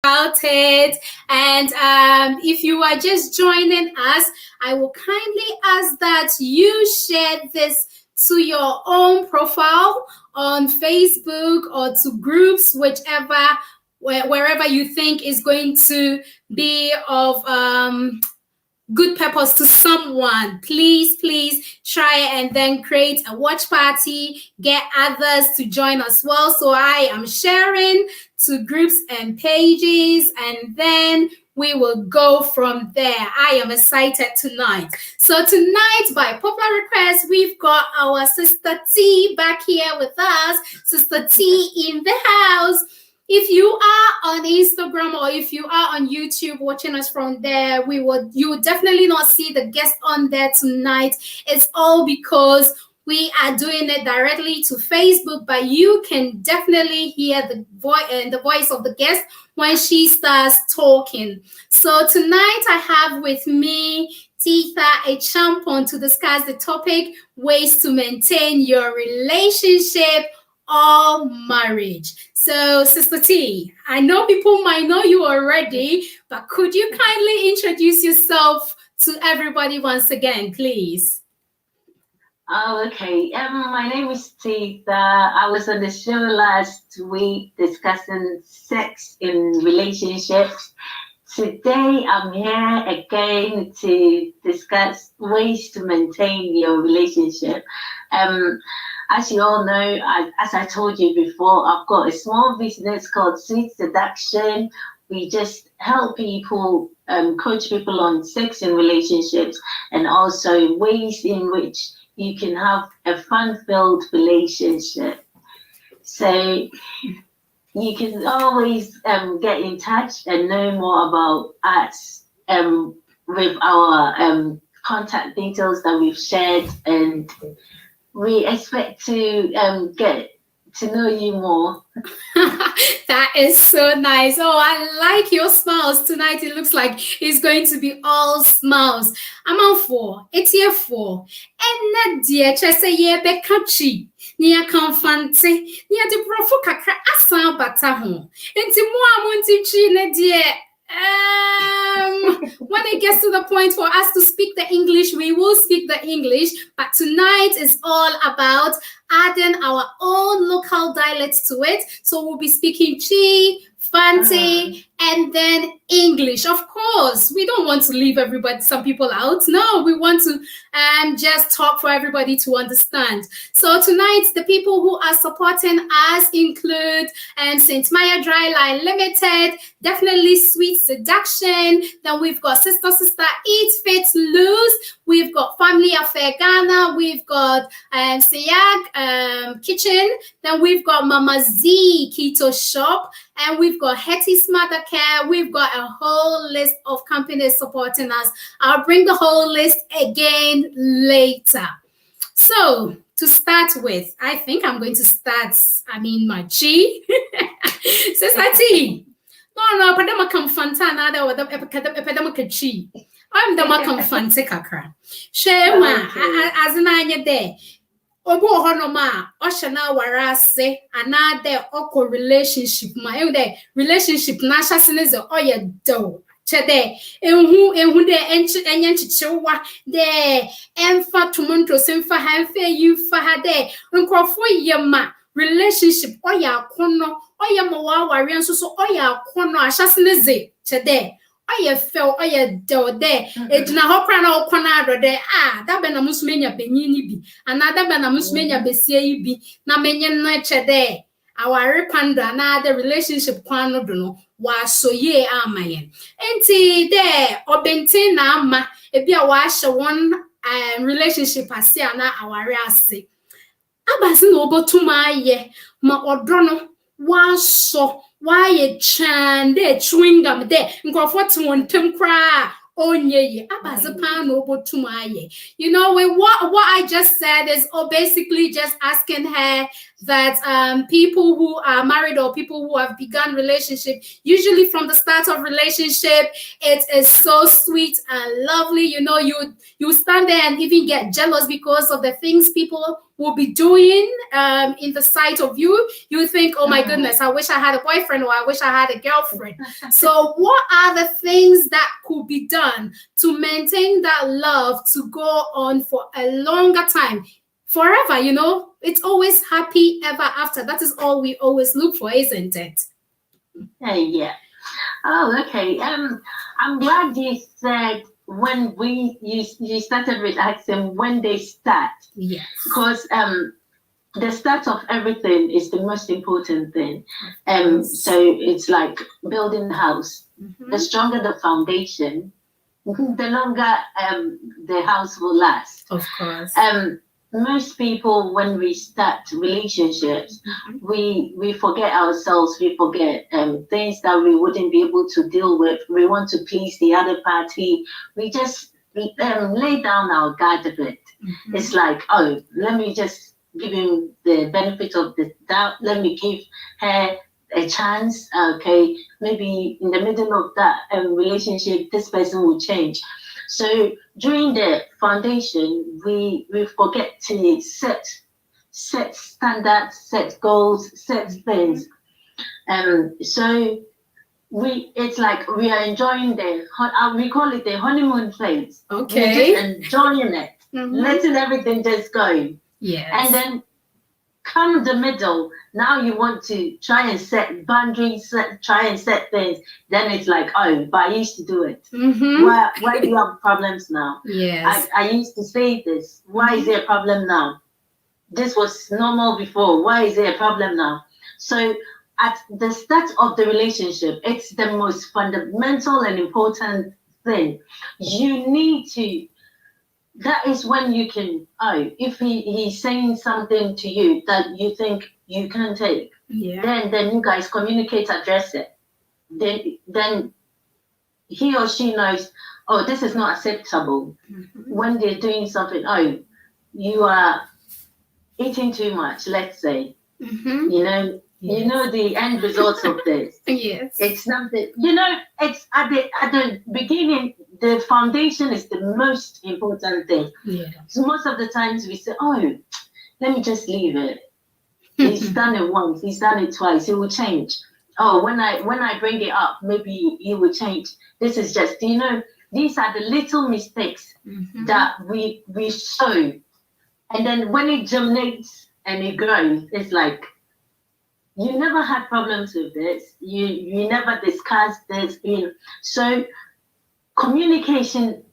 about it. And if you are just joining us, I will kindly ask that you share this to your own profile on Facebook or to groups, wherever you think is going to be of good purpose to someone. Please try and then create a watch party, get others to join as well. So I am sharing to groups and pages, and then we will go from there. I am excited tonight. So tonight, by popular request, we've got our Sister T back here with us. Sister T in the house. If you are on Instagram or if you are on YouTube watching us from there, you would definitely not see the guest on there tonight. It's all because we are doing it directly to Facebook, but you can definitely hear the voice of the guest when she starts talking. So tonight I have with me Teetha Acheampong to discuss the topic, ways to maintain your relationship or marriage. So, Sister T, I know people might know you already, but could you kindly introduce yourself to everybody once again, please? Oh, okay. My name is Teetha. I was on the show last week discussing sex in relationships. Today, I'm here again to discuss ways to maintain your relationship. As you all know, as I told you before, I've got a small business called Sweet Seduction. We just help people, coach people on sex and relationships, and also ways in which you can have a fun-filled relationship. So you can always get in touch and know more about us with our contact details that we've shared, and we expect to get to know you more. That is so nice. Oh, I like your smiles tonight. It looks like it's going to be all smiles. I'm on for. It's here for. And dear, just say yeah, be catchy. Nia Fante. Nia de brofo kakra asan bata ho. Enti mo amonti chi ne dear. When it gets to the point for us to speak the English, we will speak the English, but tonight is all about adding our own local dialects to it. So we'll be speaking Chi, Fante, and then English. Of course, we don't want to leave some people out. No, we want to just talk for everybody to understand. So tonight, the people who are supporting us include St. Maya Dryline Limited, definitely Sweet Seduction. Then we've got Sister Eat Fit Loose. We've got Family Affair Ghana. We've got Sayag Kitchen. Then we've got Mama Z Keto Shop. And we've got Hetty's Mother Care. We've got a whole list of companies supporting us. I'll bring the whole list again later. So to start with, I think I'm going to start, my Chi. Sister T. No, Padama Kamfanta, or the Epidemic Chi. I'm the Makam Fante Kakra. Shema, as an anya there. Obo honoma oshana warase another oko relationship my relationship na shasine ze oye do chede ehu de enye nchichewa de emfa tumonto semfa hanfe you fa hade nkrofo yema relationship oya akono oya mawa ware nso so oya akono ashasine ze chede oye fell oye do de ejina hokra na okona ado de da be na musumenya benyini bi another be na musumenya besie bi na menye no chede aware panda na the relationship kwan no do no wa soye amayen enti de obenti na ama ebi a wa hye won relationship ase ana aware ase abasi no obotuma aye ma odo no wa so why a chan de chewing gum de nkrofo twon kra onye abazipan no botumaye. You know, what I just said is basically just asking her that people who are married or people who have begun relationship, usually from the start of relationship, it is so sweet and lovely. You know, you stand there and even get jealous because of the things people will be doing in the sight of you, you think, oh my goodness, I wish I had a boyfriend, or I wish I had a girlfriend. So what are the things that could be done to maintain that love to go on for a longer time? Forever, you know, it's always happy ever after. That is all we always look for, isn't it? Yeah. Oh, okay. I'm glad you said when you started with asking when they start. Yes. Because the start of everything is the most important thing. So it's like building a house. The stronger the foundation, the longer the house will last. Of course. Most people, when we start relationships, we forget ourselves. We forget things that we wouldn't be able to deal with. We want to please the other party. We just lay down our guard a bit. It's like, oh, let me just give him the benefit of the doubt. Let me give her a chance. Okay, maybe in the middle of that relationship, this person will change. So during the foundation, we forget to set standards, set goals, set things. So it's like we are enjoying we call it the honeymoon phase. Okay. We're just enjoying it, letting everything just go. Yes. And then come the middle, now you want to try and set boundaries, try and set things. Then it's like, oh, but I used to do it. Why do you have problems now? Yes. I used to say this. Why is there a problem now? This was normal before. Why is there a problem now? So at the start of the relationship, it's the most fundamental and important thing. You need to, that is when you can, if he's saying something to you that you think you can take, then you guys communicate, address it. Then he or she knows, oh, this is not acceptable. When they're doing something, oh, you are eating too much, let's say, you know, you know the end results of this. Yes. It's something, you know, it's at the beginning, the foundation is the most important thing. Yeah. So most of the times we say, oh, let me just leave it. He's done it once, he's done it twice, he will change. Oh, when I bring it up, maybe he will change. This is just, you know, these are the little mistakes that we show. And then when it germinates and it grows, it's like, you never had problems with this. You never discussed this. So communication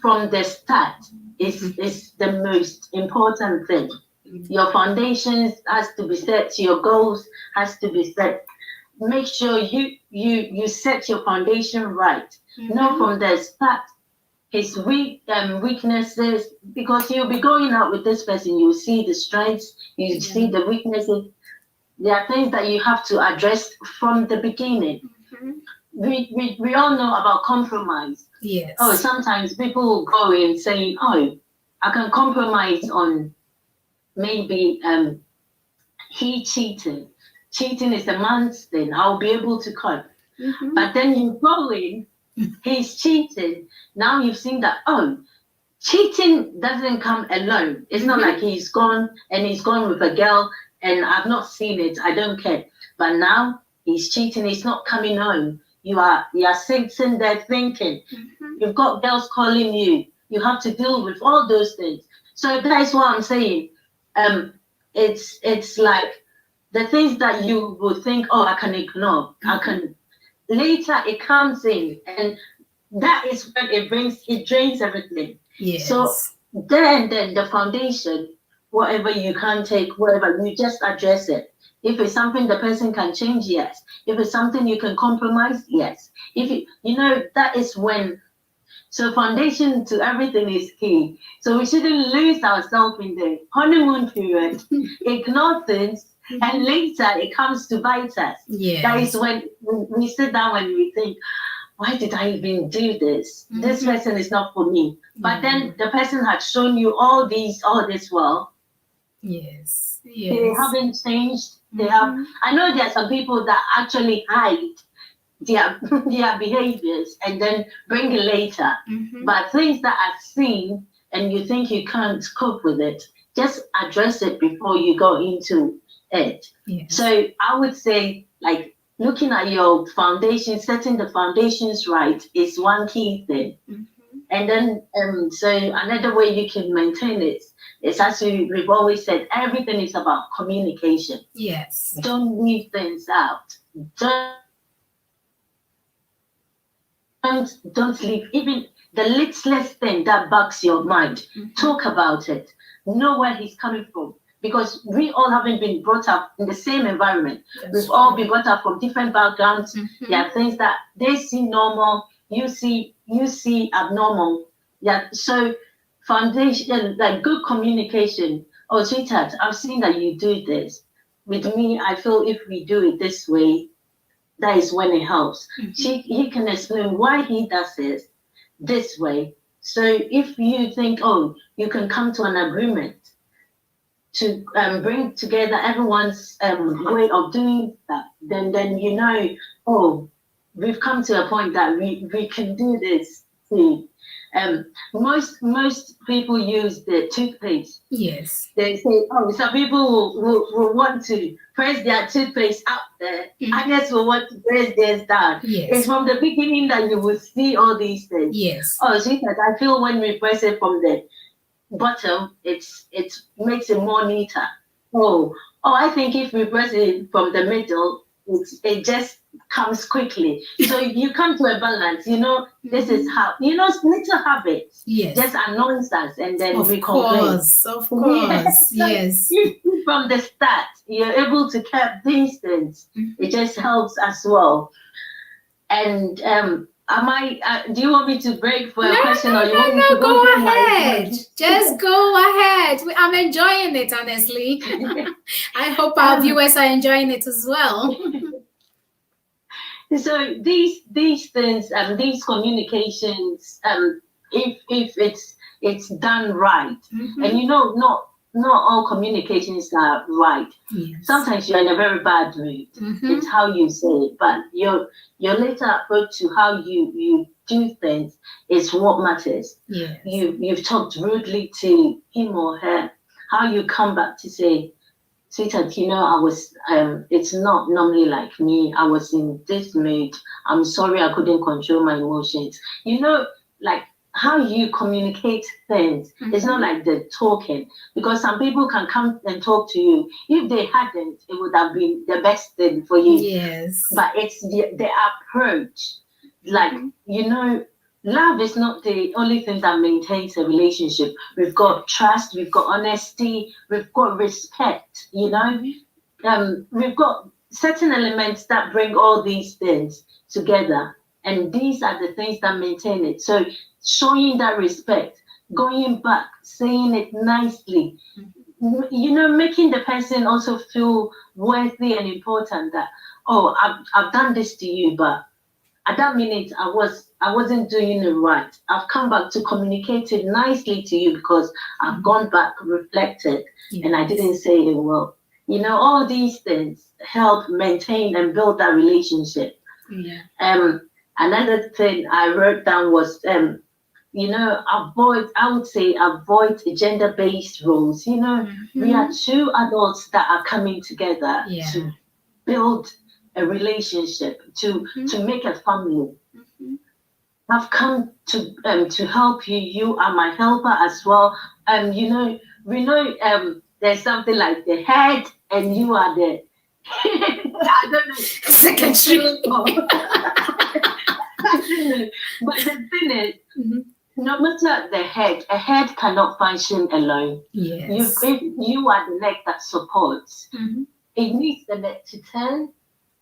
from the start is the most important thing. Your foundations has to be set. Your goals has to be set. Make sure you set your foundation right. Know from the start his weaknesses, because you'll be going out with this person. You see the strengths. You see the weaknesses. There are things that you have to address from the beginning. We all know about compromise. Yes. Oh, sometimes people will go in saying, oh, I can compromise on maybe he cheated. Cheating is a man's thing. I'll be able to cope. But then you go in, he's cheating. Now you've seen that, oh, cheating doesn't come alone. It's not like he's gone with a girl and I've not seen it. I don't care. But now he's cheating. He's not coming home. You are sitting there thinking. You've got girls calling you. You have to deal with all those things. So that is what I'm saying. It's like the things that you would think, oh, I can ignore. I can. Later it comes in, and that is when it drains everything. Yes. So then the foundation, whatever you can take, whatever, you just address it. If it's something the person can change, yes. If it's something you can compromise, yes. If you know, that is when. So foundation to everything is key. So we shouldn't lose ourselves in the honeymoon period, ignore things, and later it comes to bite us. Yes. That is when we sit down and we think, why did I even do this? This person is not for me. But then the person had shown you all this well. Yes. They haven't changed. They have. I know there are some people that actually hide their behaviors and then bring it later. But things that are seen and you think you can't cope with it, just address it before you go into it. Yes. So I would say, like, looking at your foundation, setting the foundations right is one key thing. And then, so another way you can maintain it is, as we've always said, everything is about communication. Yes. Don't leave things out. Don't leave even the littlest thing that bugs your mind. Talk about it. Know where he's coming from. Because we all haven't been brought up in the same environment. We've all been brought up from different backgrounds. There are things that they see normal, you see abnormal. Yeah. So foundation, like good communication. Oh, sweetheart, I've seen that you do this. With me, I feel if we do it this way, that is when it helps. He can explain why he does it this way. So if you think, oh, you can come to an agreement to bring together everyone's way of doing that, then you know, oh, we've come to a point that we can do this thing. Most people use the toothpaste. Yes. They say, oh, some people will want to press their toothpaste up there. Others will want to press theirs down. Yes. It's from the beginning that you will see all these things. Yes. Oh, sweetheart, I feel when we press it from the bottom, it makes it more neater. Oh, I think if we press it from the middle, it just comes quickly. So you come to a balance. You know, this is how, little habits. Yes. Just annoys us, and then we complain. Of course. Yes. From the start, you're able to keep these things. It just helps as well. And do you want me to break for a question, or you want me to go ahead? Just go ahead. I'm enjoying it, honestly. I hope our viewers are enjoying it as well. So these things, these communications, if it's done right, and not all communications are right. Yes. Sometimes you're in a very bad mood. It's how you say it, but your later approach to how you do things is what matters. Yes. You've talked rudely to him or her. How you come back to say, sweetheart, I was it's not normally like me. I was in this mood. I'm sorry I couldn't control my emotions. Like how you communicate things. It's not like the talking, because some people can come and talk to you. If they hadn't, it would have been the best thing for you. Yes. But it's the approach. Like, love is not the only thing that maintains a relationship. We've got trust, we've got honesty, we've got respect, we've got certain elements that bring all these things together. And these are the things that maintain it. So showing that respect, going back, saying it nicely, making the person also feel worthy and important, that, oh, I've done this to you, but at that minute, I wasn't doing it right. I've come back to communicate it nicely to you because I've gone back, reflected, and I didn't say it well. All these things help maintain and build that relationship. Yeah. Another thing I wrote down was, avoid gender-based roles. We are two adults that are coming together to build a relationship, to make a family. I've come to help you. You are my helper as well. We know there's something like the head, and you are the I don't know, secretary. But the thing is, no matter the head, a head cannot function alone. Yes. You are the neck that supports. It needs the neck to turn.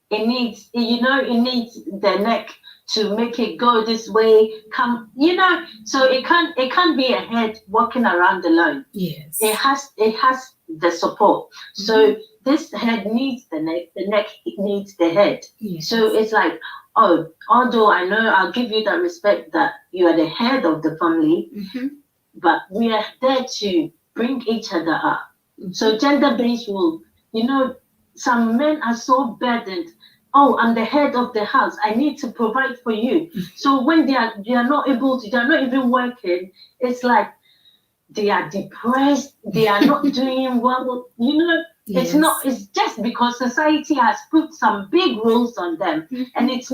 It needs, it needs the neck to make it go this way. So it can't be a head walking around alone. Yes. It has the support. So this head needs the neck needs the head. Yes. So it's like, oh, although I know I'll give you that respect that you are the head of the family, but we are there to bring each other up. So gender-based rule, some men are so burdened. Oh, I'm the head of the house. I need to provide for you. So when they are not able to, they're not even working. It's like, they are depressed, they are not doing well, you know. Yes. It's just because society has put some big rules on them, and it's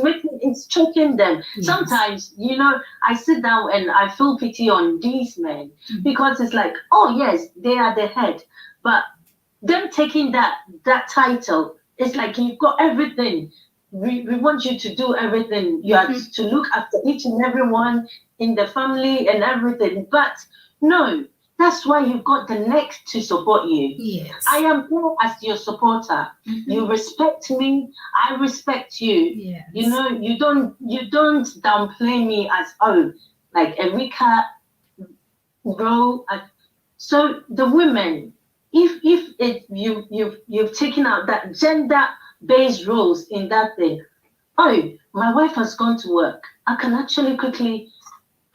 choking them. Yes. Sometimes, you know, I sit down and I feel pity on these men, because it's like, oh yes, they are the head, but them taking that title, it's like you've got everything. We want you to do everything. You have to look after each and every one in the family and everything. But no, that's why you've got the neck to support you. Yes. I am here as your supporter. You respect me, I respect you. Yes. You know, you don't downplay me as, oh, like a weaker role. So the women, if you've taken out that gender-based roles in that thing, oh, my wife has gone to work, I can actually quickly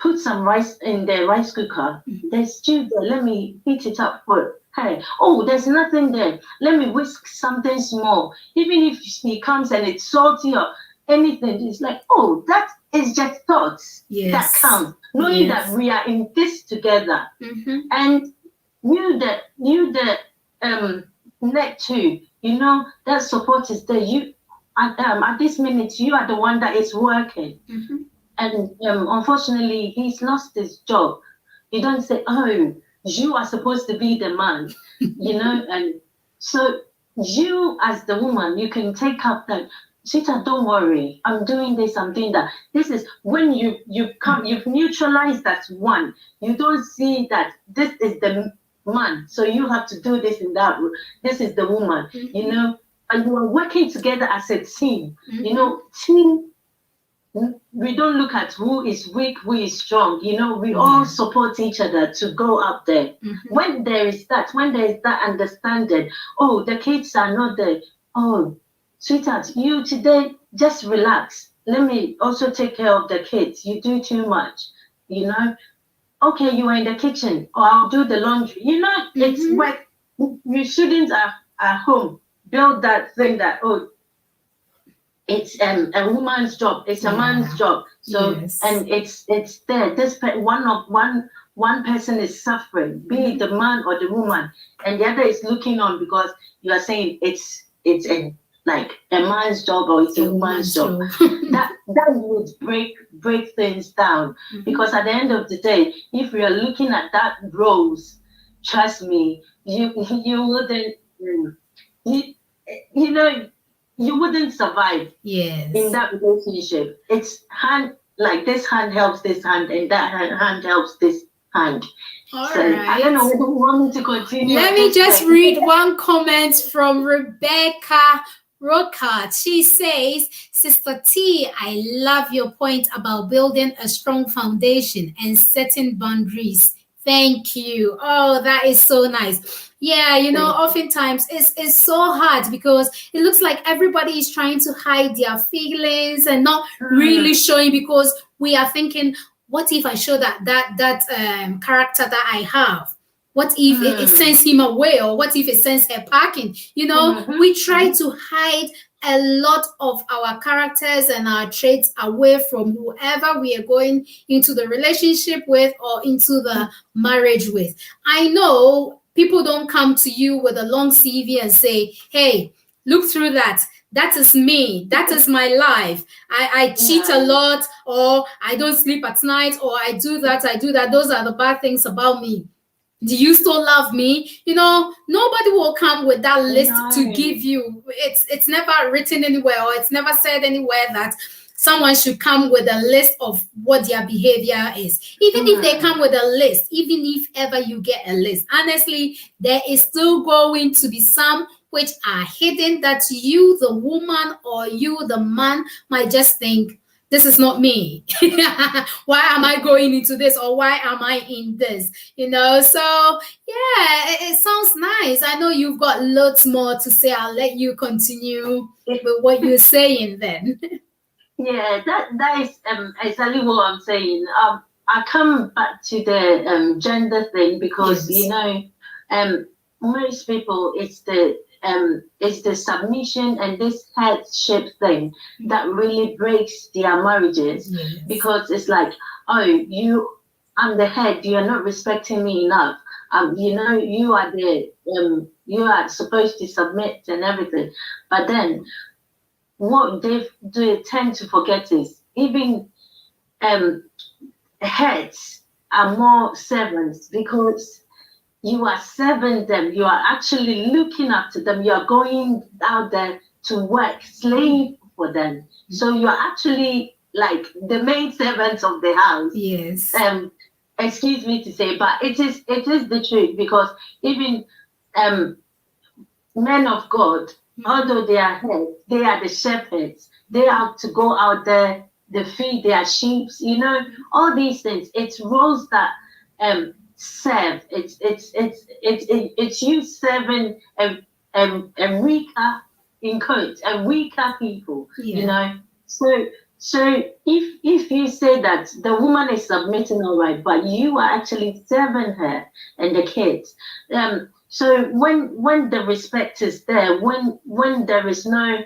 put some rice in the rice cooker. There's stew there. Let me heat it up for her. Oh, there's nothing there. Let me whisk something small. Even if he comes and it's salty or anything, it's like, oh, that is just thoughts that count. Knowing that we are in this together. And you the neck too. You know, that support is there. You at this minute, you are the one that is working. And unfortunately, he's lost his job. You don't say, oh, you are supposed to be the man, you know. And so you as the woman, you can take up that, Sita, don't worry, I'm doing this, I'm doing that. This is when you've neutralized that one. You don't see that this is the man, so you have to do this and that. This is the woman, you know. And you are working together as a team, you know, team. We don't look at who is weak, who is strong. You know, we all support each other to go up there. When there is that understanding, oh, the kids are not there. Oh, sweetheart, you today just relax. Let me also take care of the kids. You do too much, you know. Okay, you are in the kitchen, or I'll do the laundry. You know, it's work. You shouldn't at home build that thing that, oh, it's a woman's job, it's a man's job. So and it's there. This one person is suffering, be it the man or the woman, and the other is looking on because you are saying it's a like a man's job or it's a woman's job. that would break things down, because at the end of the day, if we are looking at that roles, trust me, you wouldn't you know, you wouldn't survive in that relationship. It's hand, like this hand helps this hand and that hand helps this hand. All so right. I don't know whether you want me to continue. Let me just read one comment from Rebecca Rockhart. She says, Sister T, I love your point about building a strong foundation and setting boundaries. Thank you. Oh, that is so nice. Yeah, you know, oftentimes it's so hard because it looks like everybody is trying to hide their feelings and not really showing, because we are thinking, what if I show that character that I have? What if it sends him away, or what if it sends her packing? You know, we try to hide a lot of our characters and our traits away from whoever we are going into the relationship with or into the marriage with. I know people don't come to you with a long CV and say, hey, look through that. That is me. That is my life. I cheat a lot, or I don't sleep at night, or I do that. Those are the bad things about me. Do you still love me? You know, nobody will come with that list to give you. It's never written anywhere, or it's never said anywhere that someone should come with a list of what their behavior is. Even if they come with a list, even if ever you get a list, honestly, there is still going to be some which are hidden that you, the woman, or you, the man, might just think, this is not me. Why am I going into this, or why am I in this? You know, so yeah, it sounds nice. I know you've got lots more to say. I'll let you continue with what you're saying then. Yeah, that is exactly what I'm saying. I come back to the gender thing because you know, most people, it's the submission and this headship thing that really breaks their marriages, because it's like, oh, you I'm the head, you're not respecting me enough. You know, you are you are supposed to submit and everything. But then what they tend to forget is even heads are more servants, because you are serving them, you are actually looking after them, you are going out there to work, slave for them. So you are actually like the main servants of the house. Yes. Excuse me to say, but it is the truth, because even men of God, although they are heads, they are the shepherds. They have to go out there, they feed their sheep, you know, all these things. It's roles that serve. It's you serving a weaker, in quotes, a weaker people, you know. So if you say that the woman is submitting, all right, but you are actually serving her and the kids, so when the respect is there, when there is no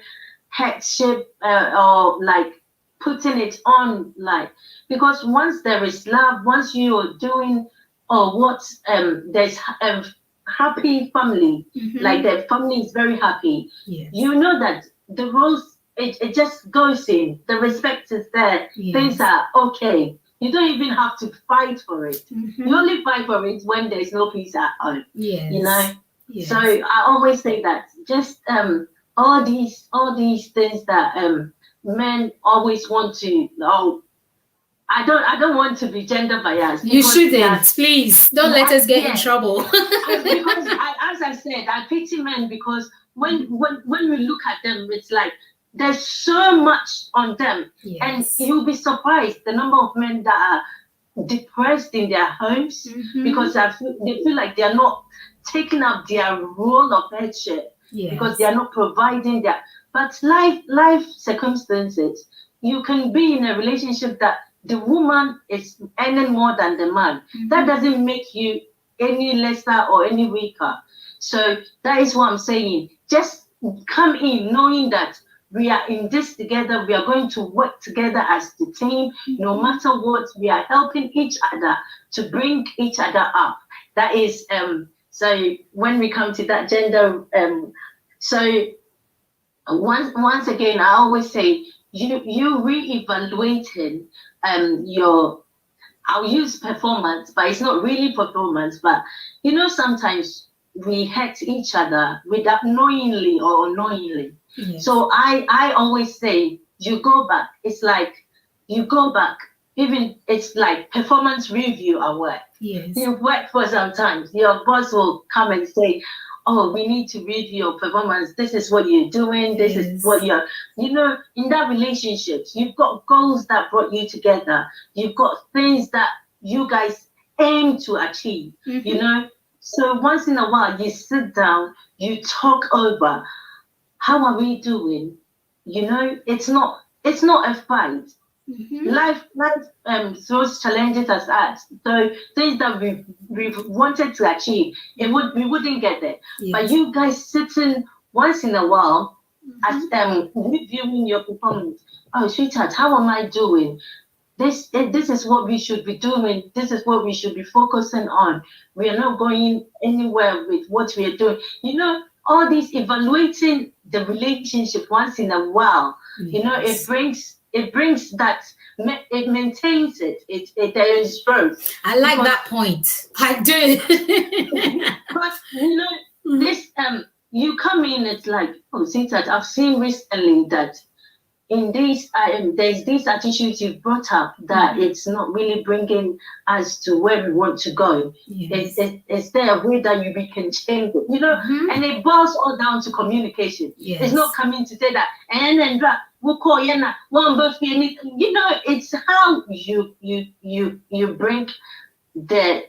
headship or like putting it on, like, because once there is love, once you are doing or what there's a happy family, like the family is very happy, you know that the roles, it just goes in, the respect is there, things are okay. You don't even have to fight for it. You only fight for it when there's no peace at home. You know. So I always say that just all these things that men always want to. Oh, I don't want to be gender biased. You shouldn't, please. Don't let us get in trouble. Because as I said, I pity men, because when we look at them, it's like there's so much on them, and you'll be surprised the number of men that are depressed in their homes because they feel like they are not taking up their role of headship, because they are not providing their. But life circumstances, you can be in a relationship that the woman is earning more than the man. That doesn't make you any lesser or any weaker. So that is what I'm saying. Just come in knowing that we are in this together. We are going to work together as the team. No matter what, we are helping each other to bring each other up. That is so when we come to that gender, so once again, I always say you reevaluating your, I'll use performance, but it's not really performance. But you know, sometimes we hurt each other without knowingly or unknowingly. So I always say you go back. It's like you go back. Even it's like performance review at work. You work for some time. Your boss will come and say, "Oh, we need to review your performance. This is what you're doing. This is what you're." You know, in that relationships, you've got goals that brought you together. You've got things that you guys aim to achieve. You know, so once in a while you sit down, you talk over. How are we doing? You know, it's not a fight. Life throws challenges at us. So things that we've wanted to achieve, we wouldn't get there. But you guys sitting once in a while at reviewing your performance. Oh, sweetheart, how am I doing? This is what we should be doing. This is what we should be focusing on. We are not going anywhere with what we are doing. You know, all this evaluating the relationship once in a while. You know, it brings that, it maintains it. There is growth. I like that point. I do. But you know, this you come in, it's like, oh, since that I've seen recently that in this there's this attitude you brought up that it's not really bringing us to where we want to go. It's there a way that we can change it, you know, and it boils all down to communication. It's not coming to say that and then we'll call you know, it's how you bring the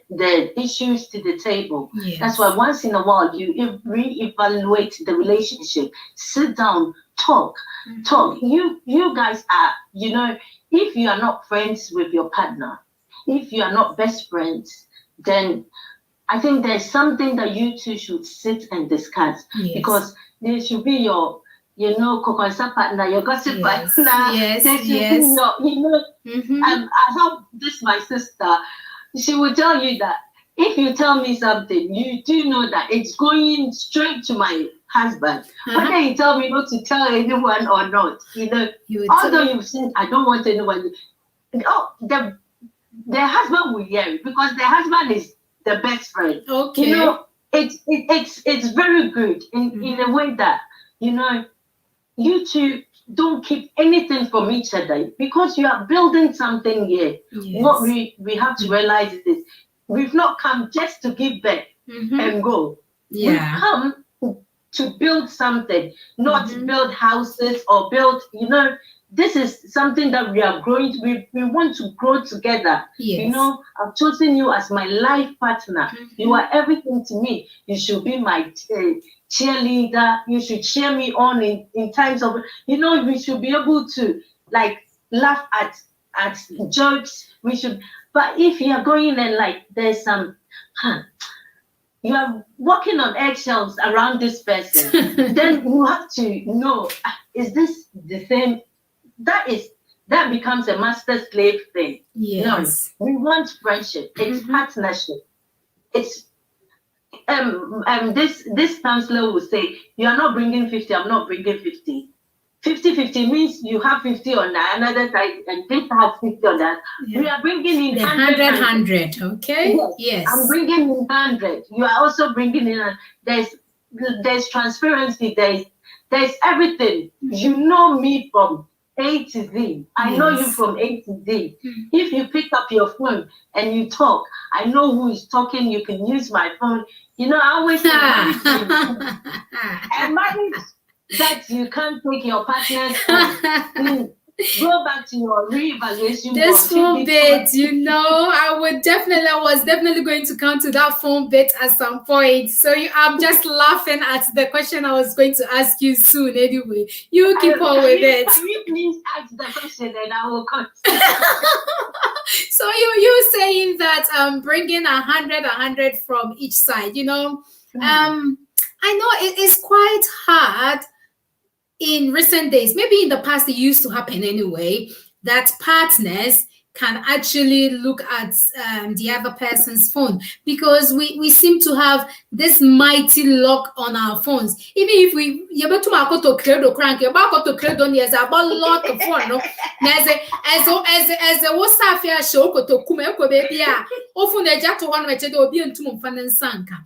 issues to the table. That's why once in a while you reevaluate the relationship, sit down, talk. You guys are, you know, if you are not friends with your partner, if you are not best friends, then I think there's something that you two should sit and discuss, because there should be your, you know, kokonsa partner, your gossip partner. There should be your, you know, I have this, my sister. she will tell you that if you tell me something, you do know that it's going straight to my husband. Whether you tell me not to tell anyone or not, although you've said I don't want anyone. Oh, the husband will hear it because the husband is the best friend. Okay. It's very good in a way that you two don't keep anything from each other because you are building something here. Yes. What we have to realize is this: we've not come just to give birth and go. Yeah. We've come to build something, not build houses or build. This is something that we are growing. We want to grow together. Yes. I've chosen you as my life partner. You are everything to me. You should be my cheerleader. You should cheer me on in times of, we should be able to laugh at jokes. We should, but if you are going and there's some, you are walking on eggshells around this person, then you have to know, is this the same? That becomes a master-slave thing. Yes. No, we want friendship. It's partnership. It's this counselor will say, you are not bringing 50, I'm not bringing 50. 50-50 means you have 50 on another side and this has 50 on that. Yeah. We are bringing in 100. Okay. Yes. I'm bringing in 100. You are also bringing in. There's transparency. There's everything. You know me from A to Z. I know you from A to Z. If you pick up your phone and you talk, I know who is talking. You can use my phone. I always say and marriage that you can't take your partner's phone. Go back to your reevaluation. This phone bit, I was definitely going to come to that phone bit at some point. So I'm just laughing at the question I was going to ask you soon. Anyway, you keep on with it. Can you please ask the question and I will continue? So you saying that bringing 100 from each side. I know it is quite hard. In recent days, maybe in the past it used to happen anyway, that partners can actually look at the other person's phone because we seem to have this mighty lock on our phones. Even if we lock the phone, no? As a WhatsApp show to kume ko baby a often they just one way to obi ntum mfa nsanka.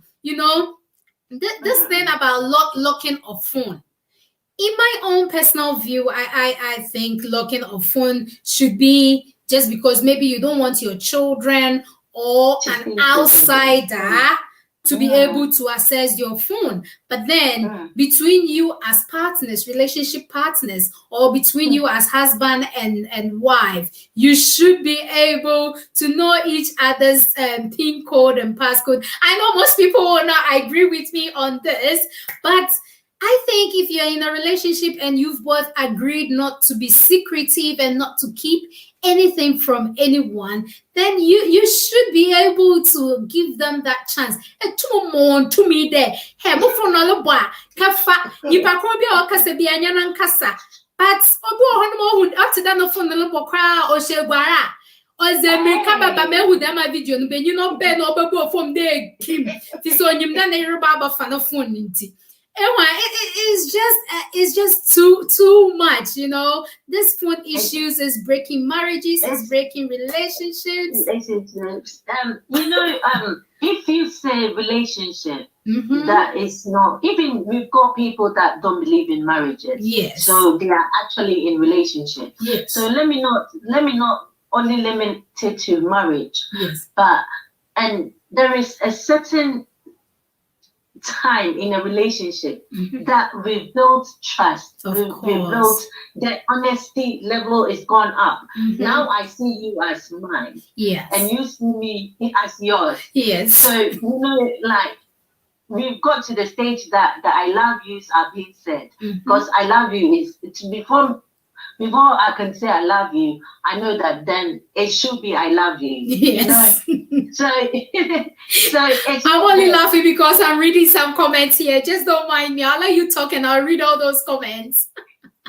This thing about locking of phone. In my own personal view, I think locking a phone should be just because maybe you don't want your children or an outsider to be able to access your phone. But then between you as partners, relationship partners, or between you as husband and wife, you should be able to know each other's PIN code and passcode. I know most people will not agree with me on this, but I think if you're in a relationship and you've both agreed not to be secretive and not to keep anything from anyone, then you should be able to give them that chance. To me there. Hey, kafa but up to that phone or shegwara. Oze meka baba me hu dem video no be ben obebo from there kim ti so nyim na yoruba ba fa no phone nti it's just too much, This phone issues is breaking marriages, is breaking relationships. If you say relationship, that is not, even we've got people that don't believe in marriages. Yes. So they are actually in relationship. Yes. So let me not only limit it to marriage. Yes. And there is a certain time in a relationship that we build trust. We build the honesty level is gone up. Now I see you as mine. Yes. And you see me as yours. Yes. So we've got to the stage that the I love yous are being said. Because I love you it's before I can say I love you, I know that then it should be I love you. Yes. So it's I'm only laughing because I'm reading some comments here. Just don't mind me. I'll let you talk and I'll read all those comments.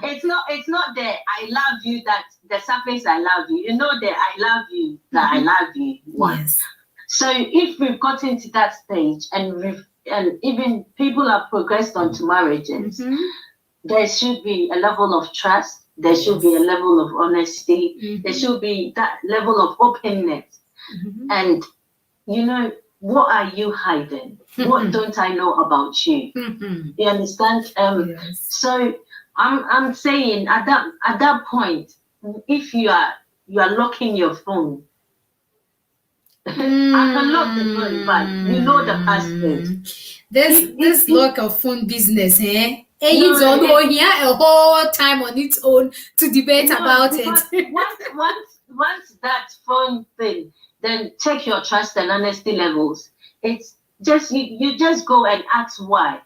It's not the I love you the surface I love you. You know that I love you, that I love you one. Yes. So if we've gotten to that stage and even people have progressed onto marriages, there should be a level of trust. There should be a level of honesty. There should be that level of openness. And, you know, what are you hiding? What don't I know about you? You understand? Yes. So I'm saying at that point, if you are locking your phone, I can lock the phone, but you know the password. This lock of phone business, eh? It's No, on here a whole time on its own to debate about because it. once that phone thing, then check your trust and honesty levels. It's just you just go and ask why.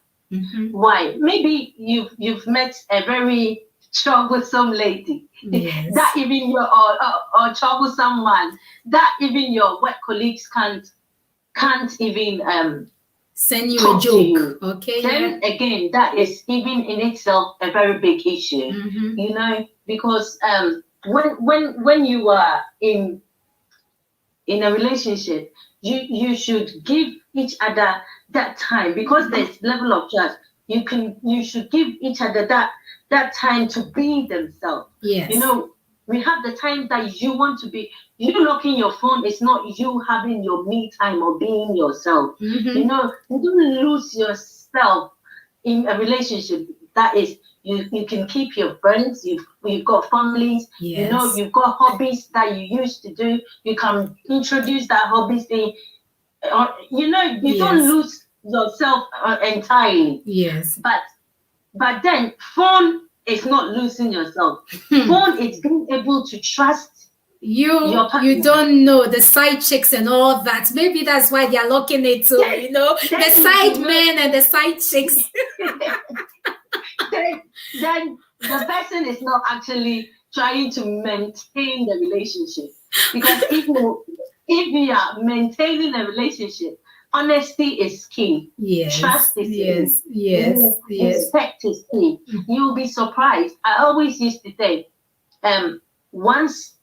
Why? Maybe you've met a very troublesome lady. Yes. That even your or troublesome man. That even your work colleagues can't even Send you a talk to joke. you. Okay. Then again, that is even in itself a very big issue. You know, because when you are in a relationship, you should give each other that time, because there's level of trust. You should give each other that time to be themselves. Yes. You know, we have the time that you want to be. You locking your phone is not you having your me time or being yourself. You know, you don't lose yourself in a relationship. That is, you can keep your friends. You've got families. Yes. You know, you've got hobbies that you used to do. You can introduce that hobbies thing. You know, you don't lose yourself entirely. Yes. But then phone is not losing yourself. Phone is being able to trust your partner. You don't know the side chicks and all that. Maybe that's why they're locking it too. You know, the side men and the side chicks. then the person is not actually trying to maintain the relationship, because if you are maintaining a relationship, honesty is key. Yes. Trust is key. Yes. Respect is key. You'll be surprised. I always used to say, once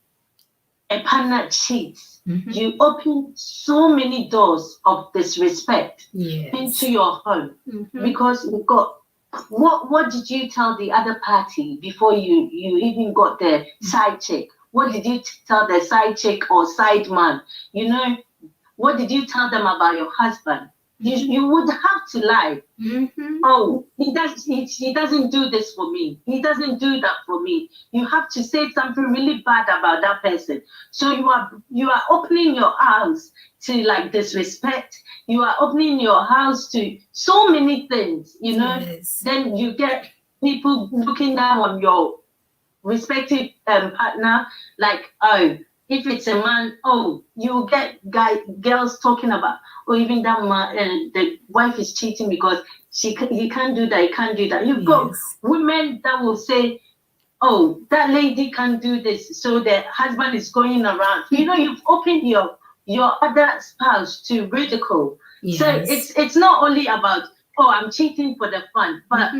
a partner cheats, you open so many doors of disrespect into your home, because you've got what did you tell the other party before you even got the side chick? What did you tell the side chick or side man? You know, what did you tell them about your husband? You would have to lie. Oh, he doesn't do this for me. He doesn't do that for me. You have to say something really bad about that person. So you are opening your house to like disrespect. You are opening your house to so many things, you know. Yes. Then you get people looking down on your respective partner, like, oh, if it's a man, oh, you get girls talking about, or even that man, the wife is cheating because he can't do that, he can't do that. You've got women that will say, oh, that lady can't do this, so the husband is going around. You know, you've opened your other spouse to ridicule. So it's not only about, oh, I'm cheating for the fun, but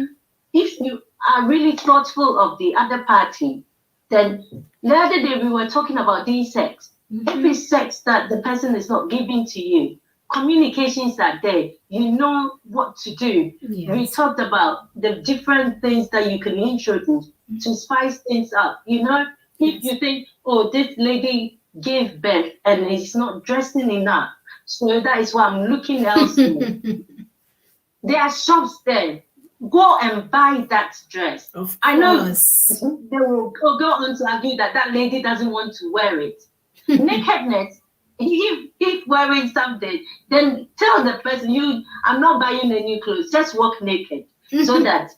if you are really thoughtful of the other party, then the other day we were talking about sex. If it's sex that the person is not giving to you, communications are there. You know what to do. We talked about the different things that you can introduce to spice things up. You know, if you think, oh, this lady gave birth and is not dressing enough, so that is why I'm looking elsewhere. There are shops there. Go and buy that dress. I know they will go on to argue that lady doesn't want to wear it. Nakedness, if wearing something, then tell the person, I'm not buying any clothes, just walk naked, so that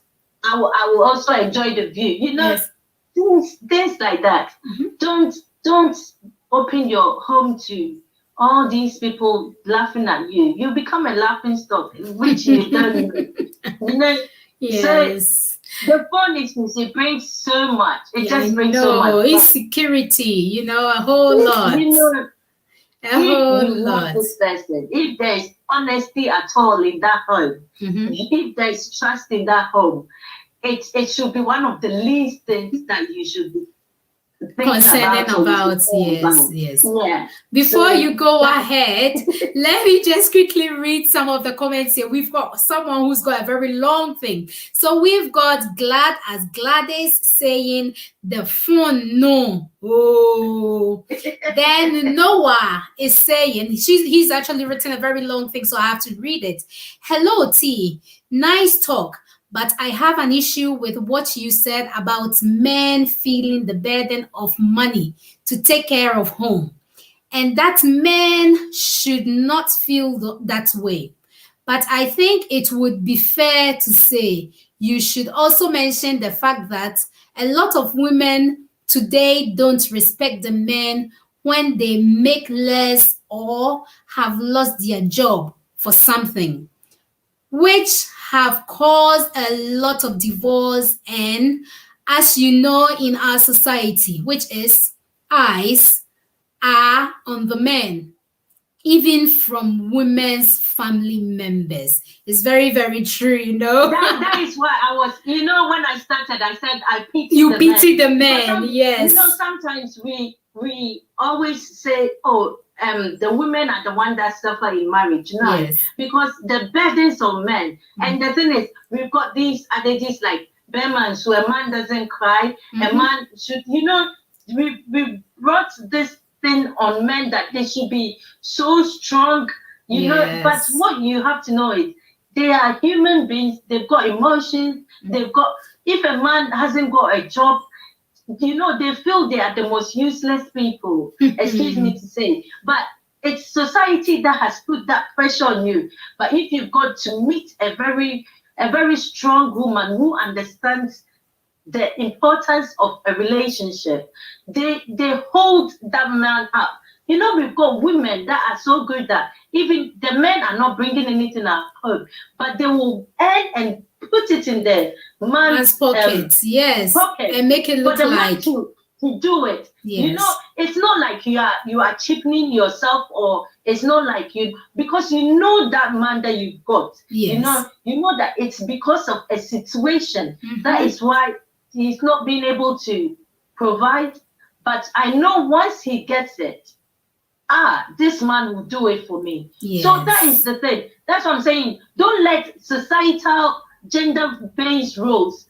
I will also enjoy the view. You know, things like that. Don't open your home to all these people laughing at you. You become a laughing stock, which you don't you know. Yes. So the foolishness, it brings so much. It just brings so much. Insecurity, you know, a whole lot. You know, a whole lot. Love this person, if there's honesty at all in that home, if there's trust in that home, it should be one of the least things that you should be concerning about yes. Yeah. Before you go ahead, let me just quickly read some of the comments here. We've got someone who's got a very long thing. So we've got Glad as Gladys saying the phone no. Oh. Then Noah is saying he's actually written a very long thing, so I have to read it. Hello, T. Nice talk. But I have an issue with what you said about men feeling the burden of money to take care of home, and that men should not feel that way. But I think it would be fair to say you should also mention the fact that a lot of women today don't respect the men when they make less or have lost their job for something, which have caused a lot of divorce and, as you know, in our society, which is eyes are on the men, even from women's family members. It's very, very true, you know. That is why I was, you know, when I started, I said I pity you pity the men, yes. You know, sometimes we always say, oh, the women are the one that suffer in marriage now, Yes. because the burdens of men. And the thing is, we've got these adages like Berman, so a man doesn't cry, a man should, you know, we brought this thing on men that they should be so strong, you know. But what you have to know is they are human beings, they've got emotions, they've got, if a man hasn't got a job, you know, they feel they are the most useless people, excuse me to say. But it's society that has put that pressure on you. But if you've got to meet a very strong woman who understands the importance of a relationship, they hold that man up. You know, we've got women that are so good that even the men are not bringing anything at home, but they will earn and put it in their man's pockets, pocket, and make it look like to do it. You know, it's not like you are cheapening yourself, or it's not like you, because you know that man that you got. You know that it's because of a situation. That is why he's not being able to provide. But I know once he gets it, this man will do it for me. So that is the thing. That's what I'm saying. Don't let societal gender-based roles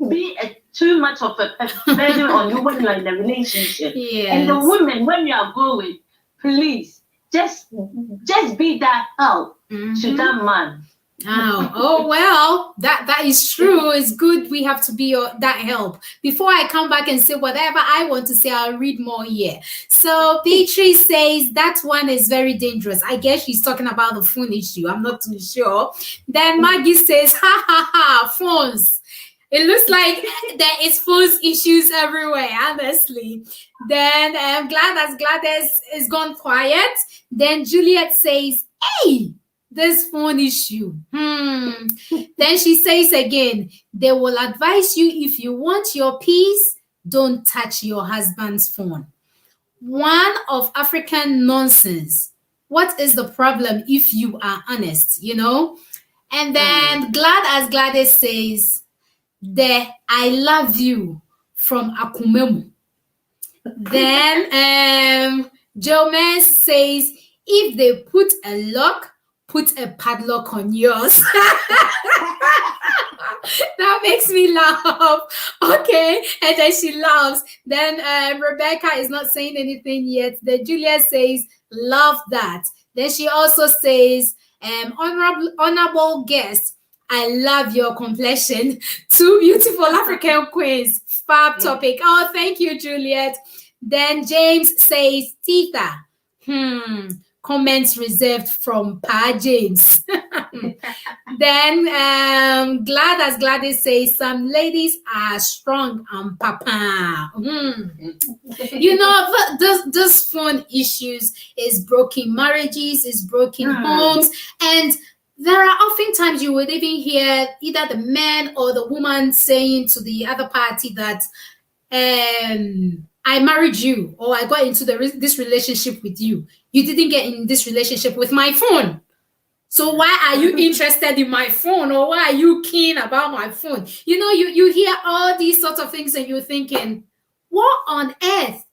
be too much of a burden on you when you're in a relationship. And the women, when you are going, please just be that help to that man. Oh well, that is true. It's good we have to be that help. Before I come back and say whatever I want to say, I'll read more here. So Petrie says that one is very dangerous. I guess she's talking about the phone issue. I'm not too sure. Then Maggie says, ha ha ha, phones. It looks like there is phones issues everywhere, honestly. Then Gladys is gone quiet. Then Juliet says, hey, this phone issue. Then she says again, they will advise you, if you want your peace, don't touch your husband's phone. One of African nonsense. What is the problem if you are honest, you know? And then Gladys says, the I love you from Akumemu. Then Jomez says, if they put a lock, put a padlock on yours. That makes me laugh. Okay. And then she laughs. Then Rebecca is not saying anything yet. Then Julia says, love that. Then she also says, honorable guest, I love your complexion. Two beautiful African queens. Fab topic. Oh, thank you, Juliet. Then James says, Teetha. Comments reserved from Pa James. Then Gladys says, some ladies are strong and papa. You know, this phone issues is broken marriages, is broken homes, and there are often times you would even hear either the man or the woman saying to the other party that I married you, or I got into this relationship with you. You didn't get in this relationship with my phone. So why are you interested in my phone, or why are you keen about my phone? You know, you hear all these sorts of things and you're thinking, what on earth,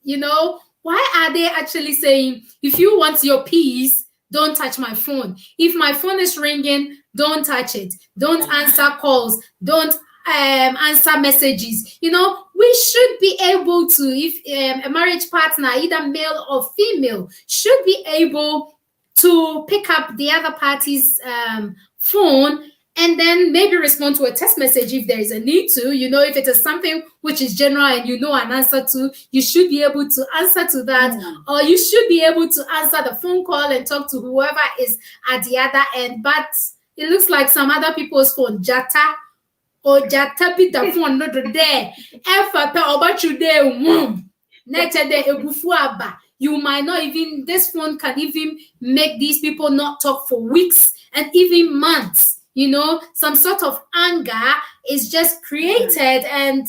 why are they actually saying, if you want your peace, don't touch my phone. If my phone is ringing, don't touch it. Don't answer calls. Don't answer messages. We should be able to, if a marriage partner, either male or female, should be able to pick up the other party's phone and then maybe respond to a text message if there is a need to. If it is something which is general and an answer to, you should be able to answer to that. Or you should be able to answer the phone call and talk to whoever is at the other end. But it looks like some other people's phone, Jata, or Jata Peter phone, not there. You might not even, this phone can even make these people not talk for weeks and even months. Some sort of anger is just created, and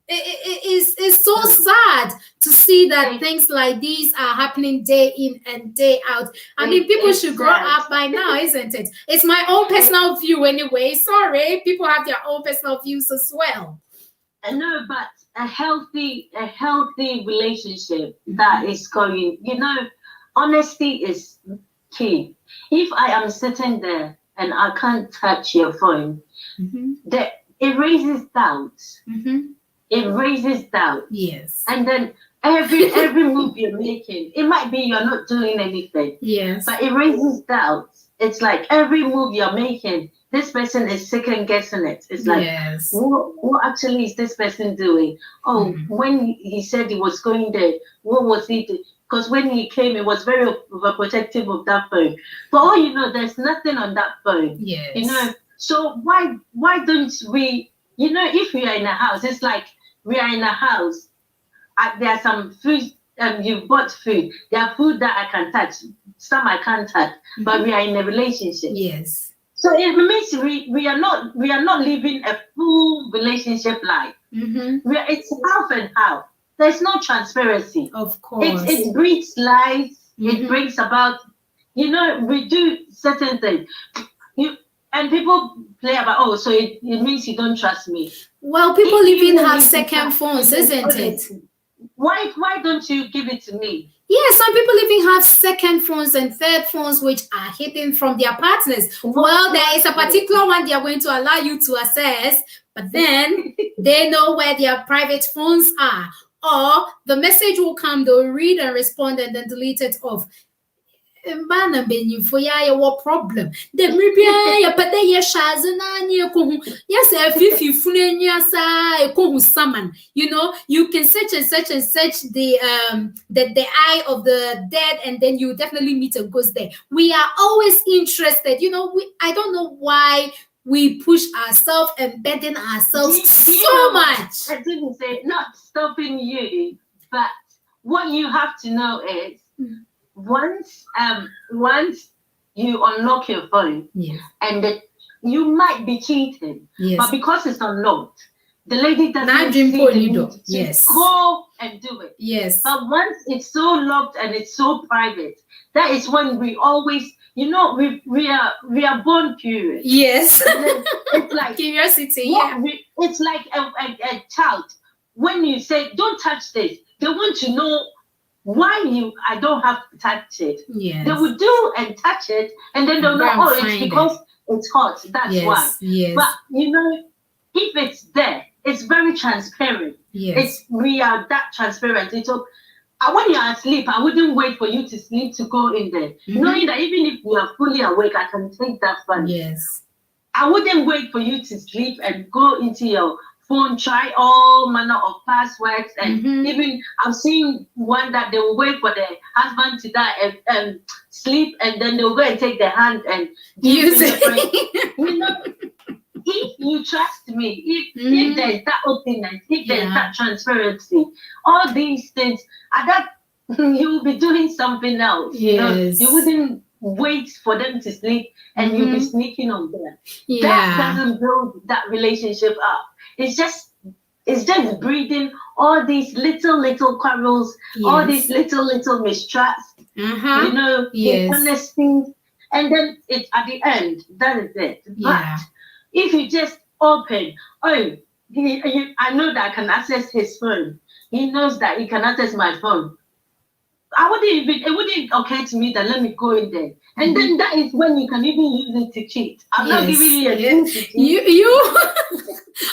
it's so sad to see that things like these are happening day in and day out. I mean, people should grow up by now, isn't it? It's my own personal view anyway. Sorry, people have their own personal views as well. No, but a healthy relationship that is going, honesty is key. If I am sitting there and I can't touch your phone, it raises doubts. It raises doubt. Yes. And then every move you're making, it might be you're not doing anything. Yes. But it raises doubts. It's like every move you're making, this person is second guessing it. It's like, what actually is this person doing? Oh, when he said he was going there, what was he doing? Because when he came, it was very overprotective of that phone. But there's nothing on that phone. Yes. So why don't we, if we are in a house, it's like we are in a house. There are some food, you bought food. There are food that I can touch, some I can't touch, but we are in a relationship. Yes. So it means we are not living a full relationship life. It's half and half. There's no transparency. Of course. It breeds lies. It brings about, we do certain things. And people play about, so it means you don't trust me. Well, people even have second phones, isn't it? Why don't you give it to me? Yes, some people even have second phones and third phones which are hidden from their partners. Well, there is a particular one they are going to allow you to access, but then they know where their private phones are. Or the message will come, they'll read and respond and then delete it off. What problem? The maybe but they you can search and search the eye of the dead, and then you definitely meet a ghost there. We are always interested, I don't know why we push ourselves and burden ourselves so much. I didn't say not stopping you, but what you have to know is once you unlock your phone, and you might be cheating, but because it's unlocked, the lady doesn't see the need to go and do it. Yes. But once it's so locked and it's so private, that is when we always, we are born curious. Yes. It's like curiosity. It's like a child. When you say don't touch this, they want to know why I don't have to touch it. Yes. They will do and touch it, and then they'll know, it's because it's hot. That's why. Yes. But if it's there, it's very transparent. Yes. We are that transparent. So when you're asleep, I wouldn't wait for you to sleep to go in there. Knowing that even if you are fully awake, I can take that phone. Yes. I wouldn't wait for you to sleep and go into your phone, try all manner of passwords, and even I've seen one that they will wait for the husband to die and sleep, and then they'll go and take their hand and use it. If you trust me, if there's that openness, if there's that transparency, all these things, you'll be doing something else. Yes. You wouldn't wait for them to sleep and you'll be sneaking on them. Yeah. That doesn't build that relationship up. It's just breeding all these little quarrels, all these little mistrusts, honesty, and then it's at the end. That is it. But if you just open, I know that I can access his phone. he knows that he can access my phone. It wouldn't occur to me that let me go in there. And then that is when you can even use it to cheat. I'm not giving you a tool to cheat. You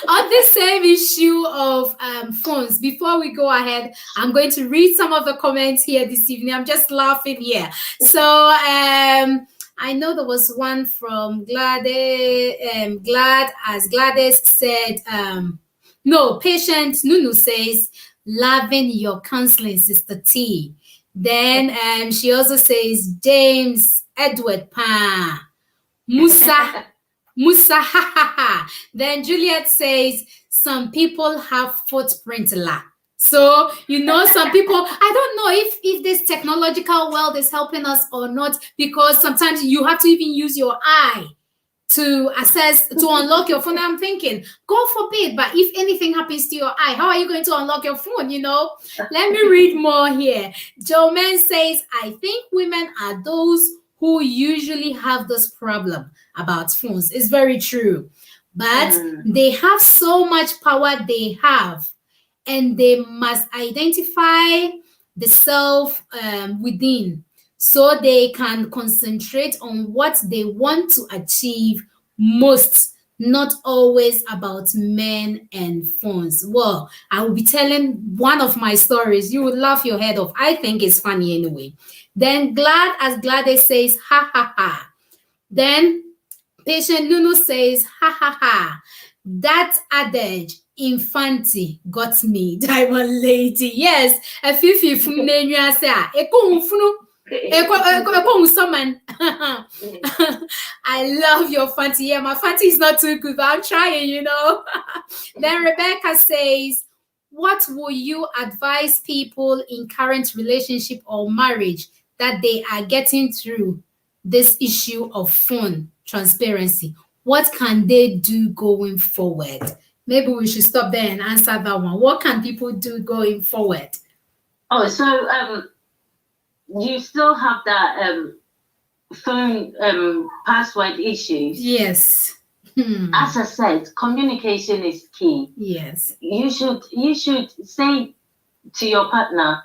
on this same issue of phones, before we go ahead, I'm going to read some of the comments here this evening. I'm just laughing here. So I know there was one from Gladys said, no, patient Nunu says, loving your counseling, Sister T. Then she also says, James Edward Pa, Musa, ha ha ha. Then Juliet says, some people have footprint la. So, some people, I don't know if this technological world is helping us or not, because sometimes you have to even use your eye to unlock your phone. I'm thinking, God forbid, but if anything happens to your eye, how are you going to unlock your phone, Let me read more here. Joe Man says, I think women are those who usually have this problem about phones. It's very true. But they have so much power they have, and they must identify the self within, so they can concentrate on what they want to achieve most, not always about men and phones. Well, I will be telling one of my stories. You would laugh your head off. I think it's funny anyway. Then Gladys says, ha ha ha. Then patient Nunu says, ha ha ha. That adage, Infante, got me. Diamondlady. Yes, a few from Nenya say, I love your Fante. Yeah, my Fante is not too good, but I'm trying, Then Rebecca says, what will you advise people in current relationship or marriage that they are getting through this issue of phone transparency? What can they do going forward? Maybe we should stop there and answer that one. What can people do going forward? Oh, so you still have that phone password issues. Yes. As I said, communication is key. Yes. You should say to your partner,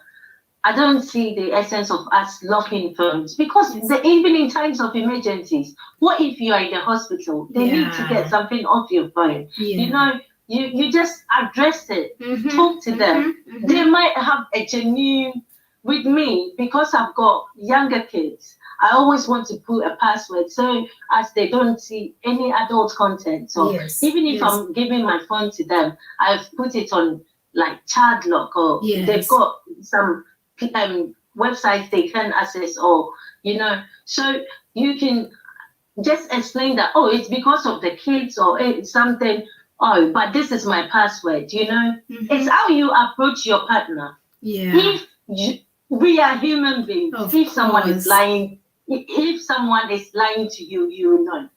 I don't see the essence of us locking phones, because even in times of emergencies, what if you are in the hospital? They need to get something off your phone. Yeah. You just address it, talk to them. They might have a genuine. With me, because I've got younger kids, I always want to put a password so as they don't see any adult content. So even if I'm giving my phone to them, I've put it on like child lock, or they've got some websites they can access, or so you can just explain that, oh, it's because of the kids, or it's something, oh, but this is my password. It's how you approach your partner. We are human beings. If someone is lying to you, you know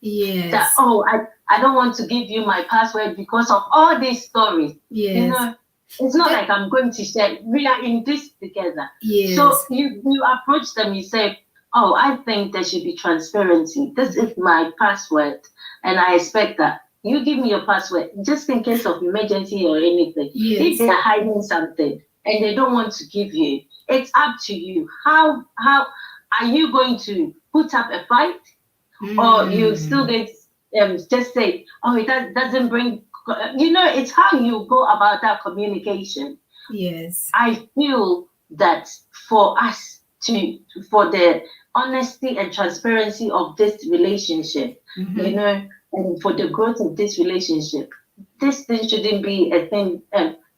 that, oh, I don't want to give you my password because of all these stories. It's not like I'm going to share. We are in this together. So you approach them, you say, oh, I think there should be transparency. This is my password, and I expect that you give me your password just in case of emergency or anything. If they are hiding something and they don't want to give you, it's up to you. How are you going to put up a fight, or you still get just say, oh, it doesn't bring. It's how you go about that communication. I feel that for us for the honesty and transparency of this relationship, and for the growth of this relationship, this thing shouldn't be a thing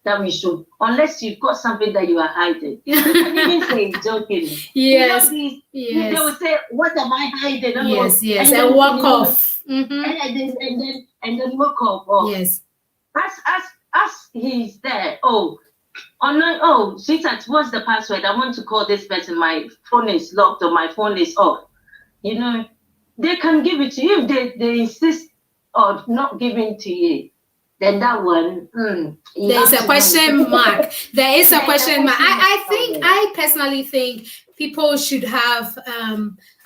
that we should, unless you've got something that you are hiding. You can even say jokingly. They will say, what am I hiding? And walk off. And then walk off. Or, as he's there, sweetheart, what's the password? I want to call this person. My phone is locked, or my phone is off. They can give it to you. They insist on not giving to you. then that one, there's a question mark. There is a question mark. I personally think people should have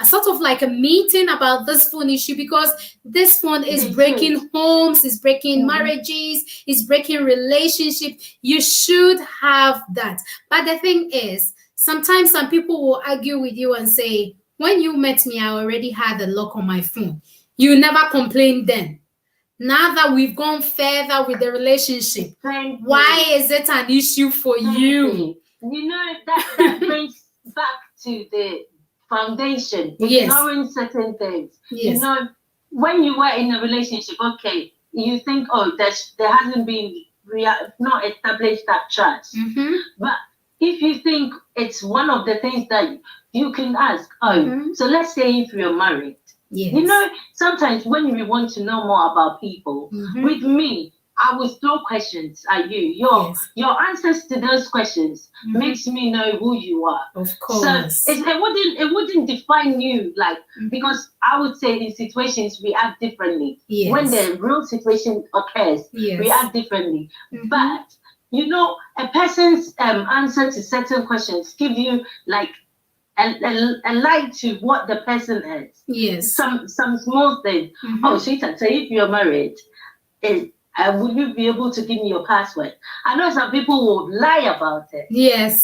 a sort of like a meeting about this phone issue, because this phone is breaking homes, is breaking marriages, is breaking relationships. You should have that. But the thing is, sometimes some people will argue with you and say, when you met me, I already had a lock on my phone. You never complained then. Now that we've gone further with the relationship, why is it an issue for you? You know, that brings back to the foundation, ignoring certain things. You know, when you were in a relationship, okay, you think, there hasn't been, not established that trust. But if you think it's one of the things that you can ask, so let's say if you're married, you know, sometimes when we want to know more about people, with me, I will throw questions at you. Your answers to those questions makes me know who you are. Of course. So it wouldn't define you, like, because I would say in situations we act differently. When the real situation occurs, we act differently. But you know, a person's answer to certain questions give you like a light to what the person is. Some small thing. Oh, sweetheart, so if you're married, will you be able to give me your password? I know some people will lie about it.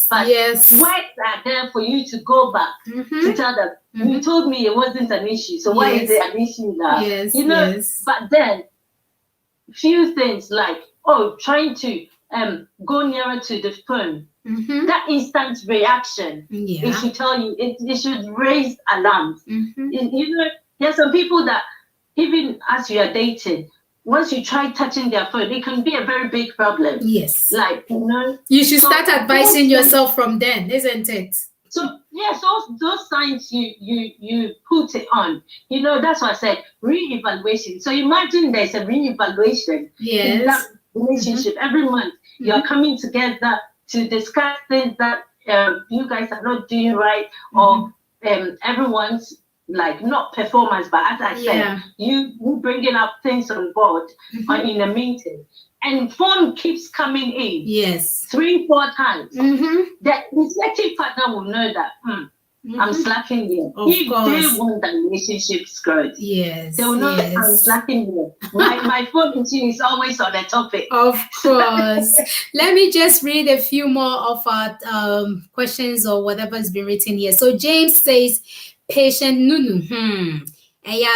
But words are there for you to go back to tell them, you told me it wasn't an issue, so why is it an issue now? You know, but then few things like, trying to go nearer to the phone. That instant reaction, it should tell you, it should raise alarms. You know, there's some people that even as you are dating, once you try touching their phone, it can be a very big problem. Like, you know, you should start advising yourself from then, isn't it? So yes, those signs you put it on. You know, that's what I said, re-evaluation. So imagine there's a re-evaluation in that relationship every month. You're coming together to discuss things that you guys are not doing right, or everyone's like not performance, but as I said, you bringing up things on board in a meeting, and phone keeps coming in 3-4 times. The respective partner will know that I'm slacking here. If they want the relationship growth, they will know that I'm slacking here. My phone is always on the topic. Of course. Let me just read a few more of our questions or whatever has been written here. So James says, patient Nunu,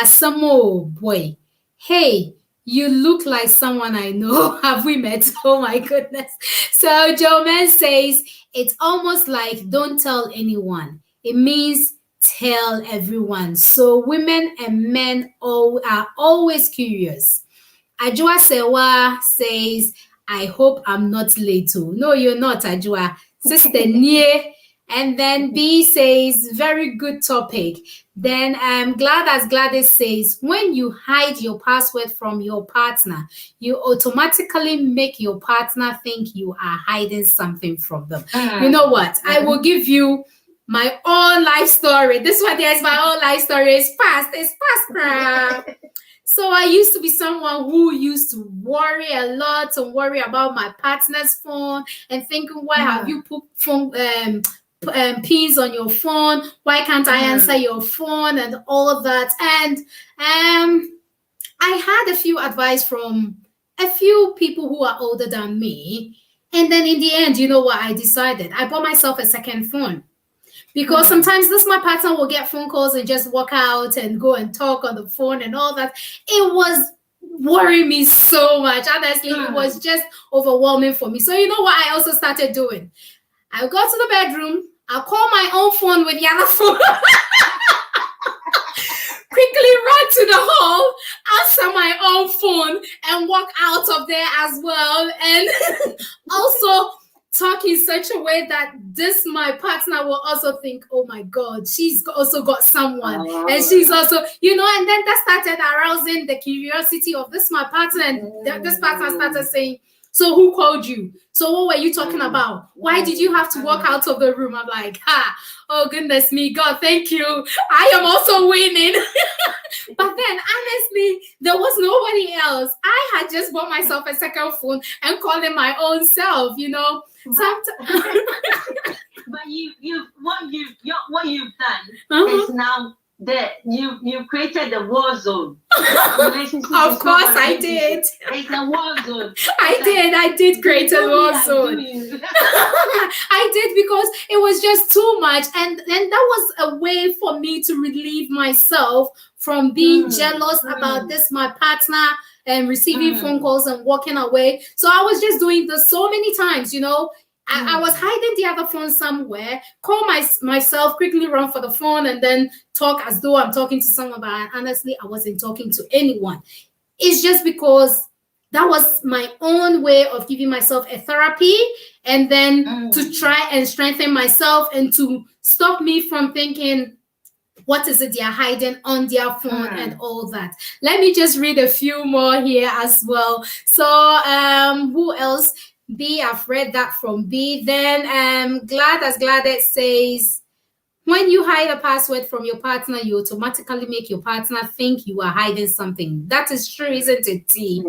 some boy. Hey, you look like someone I know. Have we met? Oh my goodness. So Joe Man says, it's almost like don't tell anyone. It means tell everyone. So women and men are always curious. Ajua Sewa says, I hope I'm not late too. No, you're not, Ajua. Sister Nie. And then B says, very good topic. Then Gladys says, when you hide your password from your partner, you automatically make your partner think you are hiding something from them. You know what? I will give you my own life story. This one there is my own life story. It's past. So I used to be someone who used to worry a lot and worry about my partner's phone and thinking, why have you put phone pins on your phone? Why can't I answer your phone and all of that? And I had a few advice from a few people who are older than me. And then in the end, you know what I decided? I bought myself a second phone. Because sometimes my partner will get phone calls and just walk out and go and talk on the phone and all that. It was worrying me so much. Honestly, it was just overwhelming for me. So you know what I also started doing? I'll go to the bedroom. I'll call my own phone with the other phone. Quickly run to the hall, answer my own phone, and walk out of there as well. And also talk in such a way that my partner will also think, oh my God, she's also got someone. And she's also, you know, and then that started arousing the curiosity of my partner. And this partner started saying, So who called you? So what were you talking about? Why did you have to walk out of the room? I'm like, oh goodness me, God, thank you. I am also winning. But then honestly, there was nobody else. I had just bought myself a second phone and called it my own self, you know. But what you've done is now that you created the war zone. Of course I did. It's a war zone. I did create a war zone. I did, because it was just too much, and that was a way for me to relieve myself from being jealous about this my partner and receiving phone calls and walking away. So I was just doing this so many times, you know. I was hiding the other phone somewhere, call myself, quickly run for the phone, and then talk as though I'm talking to someone. But honestly, I wasn't talking to anyone. It's just because that was my own way of giving myself a therapy, and then to try and strengthen myself and to stop me from thinking, what is it they're hiding on their phone and all that. Let me just read a few more here as well. So who else? B, I've read that from B. Then Gladys says, when you hide a password from your partner, you automatically make your partner think you are hiding something. That is true, isn't it, T?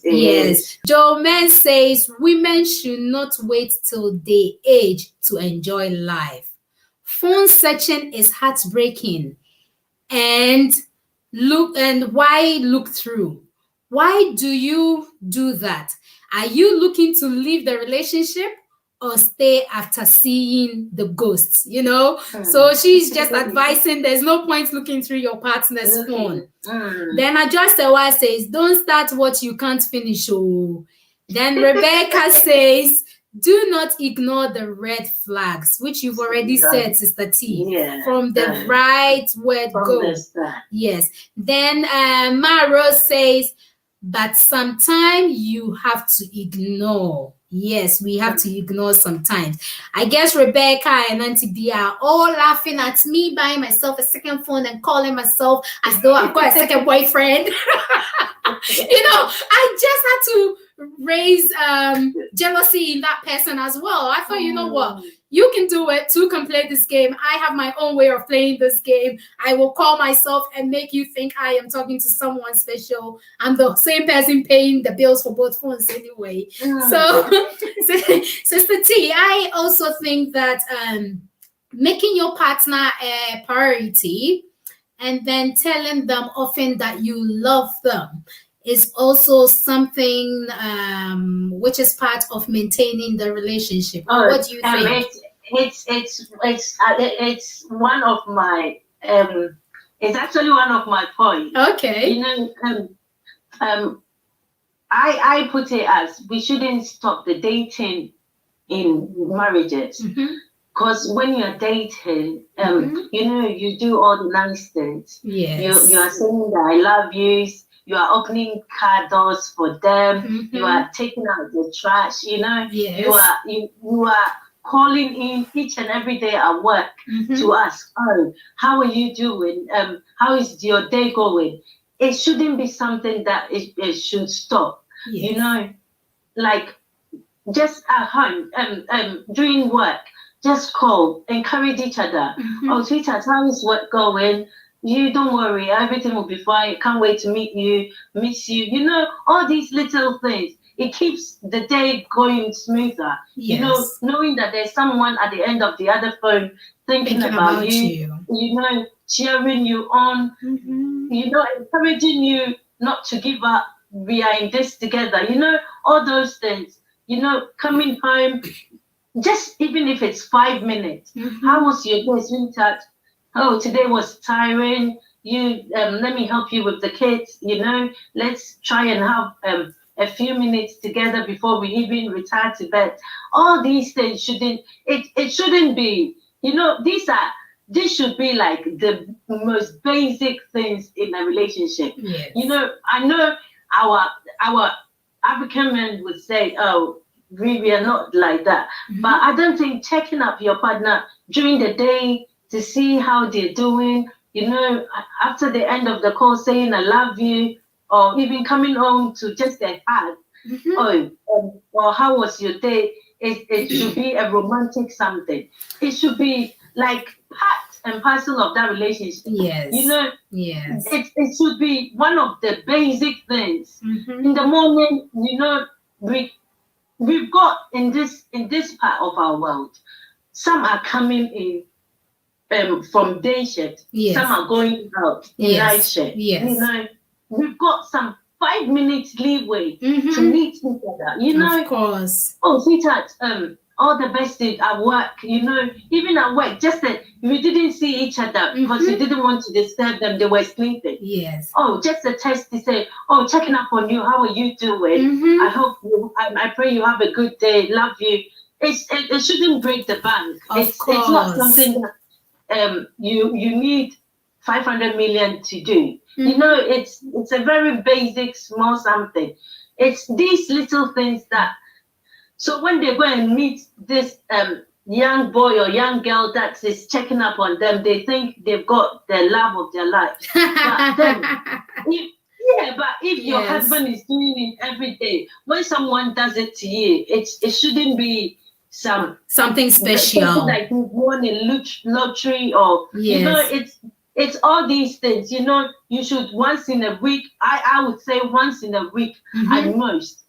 Yes. Joe Man says, women should not wait till they age to enjoy life. Phone searching is heartbreaking. And why look through? Why do you do that? Are you looking to leave the relationship or stay after seeing the ghosts, you know? So she's just advising there's no point looking through your partner's phone. Then Ajosewa says, don't start what you can't finish. Oh. Then Rebecca says, do not ignore the red flags, which you've already said, Sister T. From the right word go. Yes. Then Maro says, but sometimes you have to ignore. Yes, we have to ignore sometimes. I guess Rebecca and Auntie B are all laughing at me buying myself a second phone and calling myself as though I've got a second boyfriend. You know, I just had to raise jealousy in that person as well. I thought, you know what? You can do it. Two can play this game. I have my own way of playing this game. I will call myself and make you think I am talking to someone special. I'm the same person paying the bills for both phones anyway. So, Sister T, I also think that making your partner a priority and then telling them often that you love them is also something which is part of maintaining the relationship. What do you think? It's one of my it's actually one of my points. Okay. You know, I put it as we shouldn't stop the dating in marriages. Because when you're dating, you know, you do all the nice things. Yes. You are saying that I love you. You are opening car doors for them. You are taking out the trash. You know, you are calling in each and every day at work to ask, oh, how are you doing? How is your day going? It shouldn't be something that it should stop. Yes. You know, like just at home, during work, just call, encourage each other. Oh, sweetheart, how is work going? You don't worry, everything will be fine. Can't wait to meet you, miss you. You know, all these little things. It keeps the day going smoother. Yes. You know, knowing that there's someone at the end of the other phone thinking about you. You know, cheering you on. You know, encouraging you not to give up. We are in this together. You know, all those things. You know, coming home, just even if it's 5 minutes. How was your day, sweetheart? Oh, today was tiring. You let me help you with the kids. You know, let's try and have a few minutes together before we even retire to bed. All these things shouldn't be. You know, this should be like the most basic things in a relationship. Yes. You know, I know our African men would say, oh, we are not like that. But I don't think checking up your partner during the day to see how they're doing, you know, after the end of the call saying I love you, or even coming home to just a hug, Or how was your day? It should be a romantic something. It should be like part and parcel of that relationship. Yes. You know, yes. It should be one of the basic things. In the morning, you know, we've got in this part of our world, some are coming in from day shift. Yes. Some are going out in night shift. Yes. You know, we've got some 5 minutes leeway to meet each other. You know, of course. Oh, sweetheart, all the best at work. You know, even at work, just that we didn't see each other because you didn't want to disturb them. They were sleeping. Yes. Oh, just a text to say, oh, checking up on you. How are you doing? I hope I pray you have a good day. Love you. It shouldn't break the bank. It's not something that you need 500 million to do. You know, it's a very basic, small something. It's these little things that. So when they go and meet this young boy or young girl that is checking up on them, they think they've got the love of their life. But then, if your husband is doing it every day, when someone does it to you, it shouldn't be something special. Like you won a lottery or you know, it's all these things. You know, you should once in a week. I would say once in a week at most.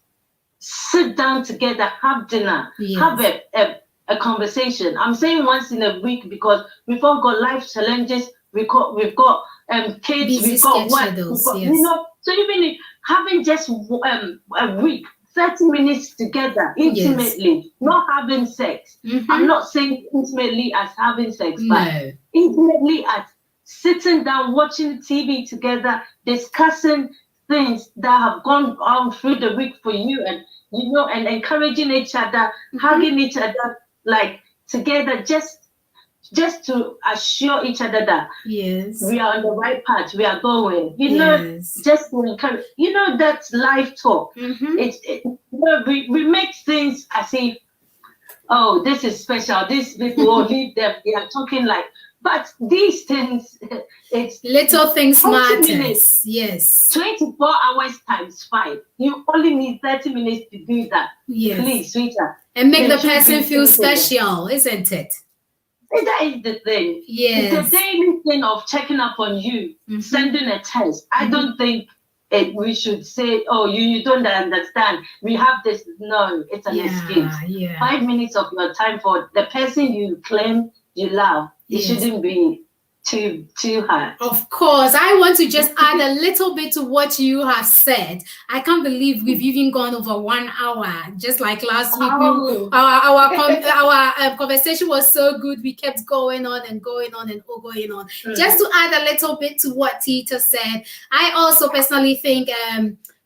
Sit down together, have dinner, have a conversation. I'm saying once in a week because we've all got life challenges. We've got kids. Busy we've got work. You know, so even having just a week, 30 minutes together intimately, not having sex. I'm not saying intimately as having sex, but intimately as sitting down, watching TV together, discussing things that have gone on through the week for you, and you know, and encouraging each other, hugging each other, like together, just to assure each other that we are on the right path, we are going. You know, just to encourage. You know, that's life talk. You know, we make things as if, oh, this is special. These people will leave them. They are talking like. But these things, it's little things matters. Yes. 24 hours times 5. You only need 30 minutes to do that. Yes. Please, sweetheart. And make the person feel special, isn't it? That is the thing. Yes. The daily thing of checking up on you, sending a text. I don't think we should say, oh, you don't understand. We have this. No, it's an excuse. 5 minutes of your time for the person you claim you love. It shouldn't be too hard. Of course. I want to just add a little bit to what you have said. I can't believe we've even gone over 1 hour. Just like last week, our conversation was so good. We kept going on and going on and going on. Just to add a little bit to what Teetha said, I also personally think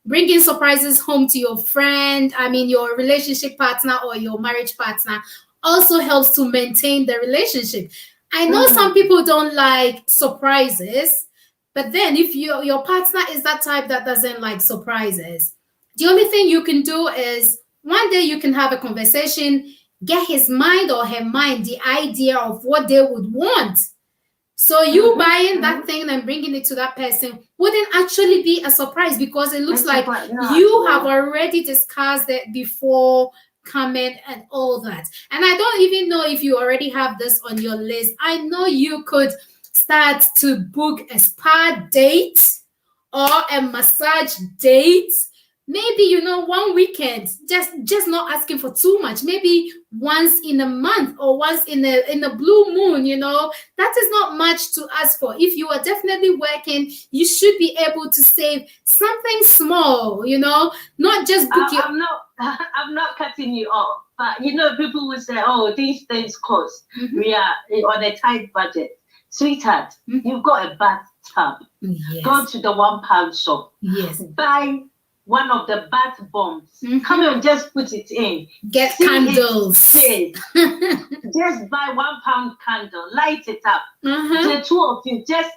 bringing surprises home to your friend, your relationship partner or your marriage partner, also helps to maintain the relationship. I know some people don't like surprises, but then if your partner is that type that doesn't like surprises, the only thing you can do is one day you can have a conversation, get his mind or her mind the idea of what they would want. So you buying that thing and bringing it to that person wouldn't actually be a surprise because it looks like you have already discussed it before comment and all that. And I don't even know if you already have this on your list. I know you could start to book a spa date or a massage date. Maybe 1 weekend, just not asking for too much. Maybe once in a month or once in a blue moon. That is not much to ask for. If you are definitely working, you should be able to save something small. Not just book your. I'm not cutting you off, but people will say, "Oh, these things cost. We are on a tight budget." Sweetheart, you've got a bathtub. Go to the £1 shop. Buy one of the bath bombs. Come and just put it in. Get candles. Just buy £1 candle. Light it up. The two of you just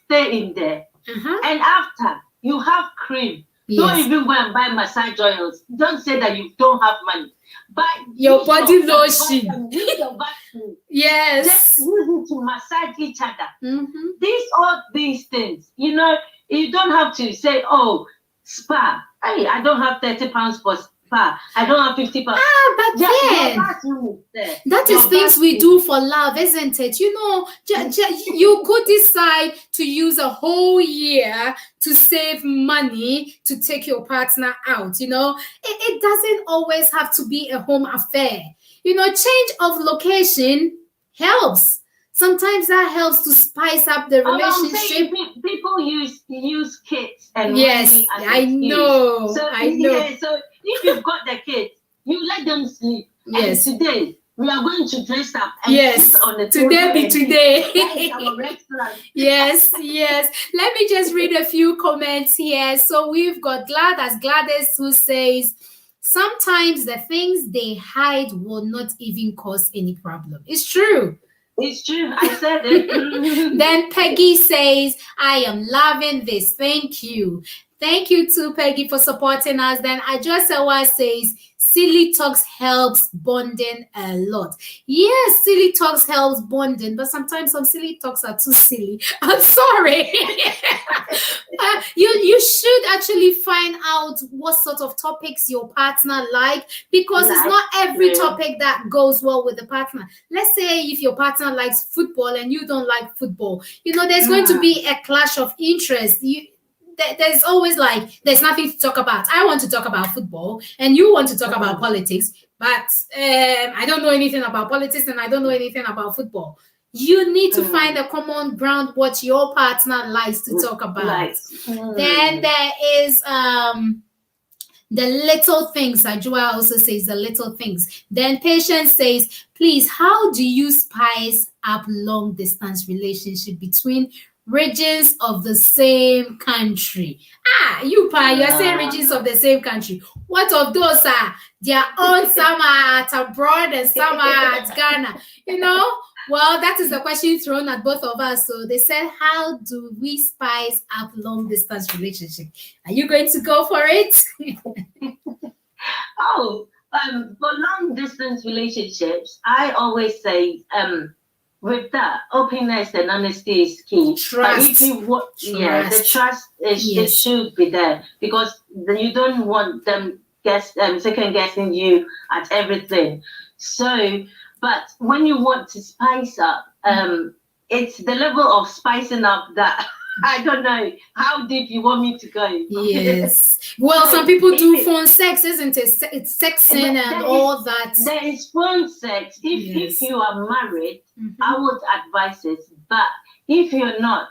stay in there. And after you have cream. Don't even go and buy massage oils. Don't say that you don't have money. Buy your body lotion. Yes. Just use it to massage each other. All these things. You don't have to say, oh, spa. Hey, I don't have 30 pounds for spa. I don't have 50 pounds. But then that is things we do for love, isn't it? You know, you could decide to use a whole year to save money to take your partner out. You know, it doesn't always have to be a home affair. You know, change of location helps. Sometimes that helps to spice up the relationship. People use kids and yes, money as I know. So I know. Yeah, so if you've got the kids, you let them sleep. Yes. And today we are going to dress up and sit on the today be today. That is our restaurant. yes. Let me just read a few comments here. So we've got Gladys who says, sometimes the things they hide will not even cause any problem. It's true. It's true. I said it. Then Peggy says, I am loving this. Thank you. Thank you to Peggy for supporting us. Then Ajosewa says, silly talks helps bonding a lot. Yes, silly talks helps bonding, but sometimes some silly talks are too silly. I'm sorry. You should actually find out what sort of topics your partner like, because it's not every topic that goes well with the partner. Let's say if your partner likes football and you don't like football, you know, there's going to be a clash of interest. There's always like, there's nothing to talk about. I want to talk about football and you want to talk about politics, but I don't know anything about politics and I don't know anything about football. You need to find a common ground, what your partner likes to talk about. Then there is the little things. Ajua also says the little things. Then Patience says, please, how do you spice up long distance relationship between regions of the same country? You're saying regions of the same country. What of those are their own? Some are at abroad and some are at Ghana. You know? Well, that is the question thrown at both of us. So they said, how do we spice up long distance relationship? Are you going to go for it? For long distance relationships, I always say, with that, openness and honesty is key. Trust. But if you want, the trust it should be there, because you don't want them second guessing you at everything. So, but when you want to spice up, it's the level of spicing up that I don't know how deep you want me to go. Yes. Well, some people do phone sex, isn't it? It's sexing and all that. There is phone sex. If you are married, I would advise it. But if you're not,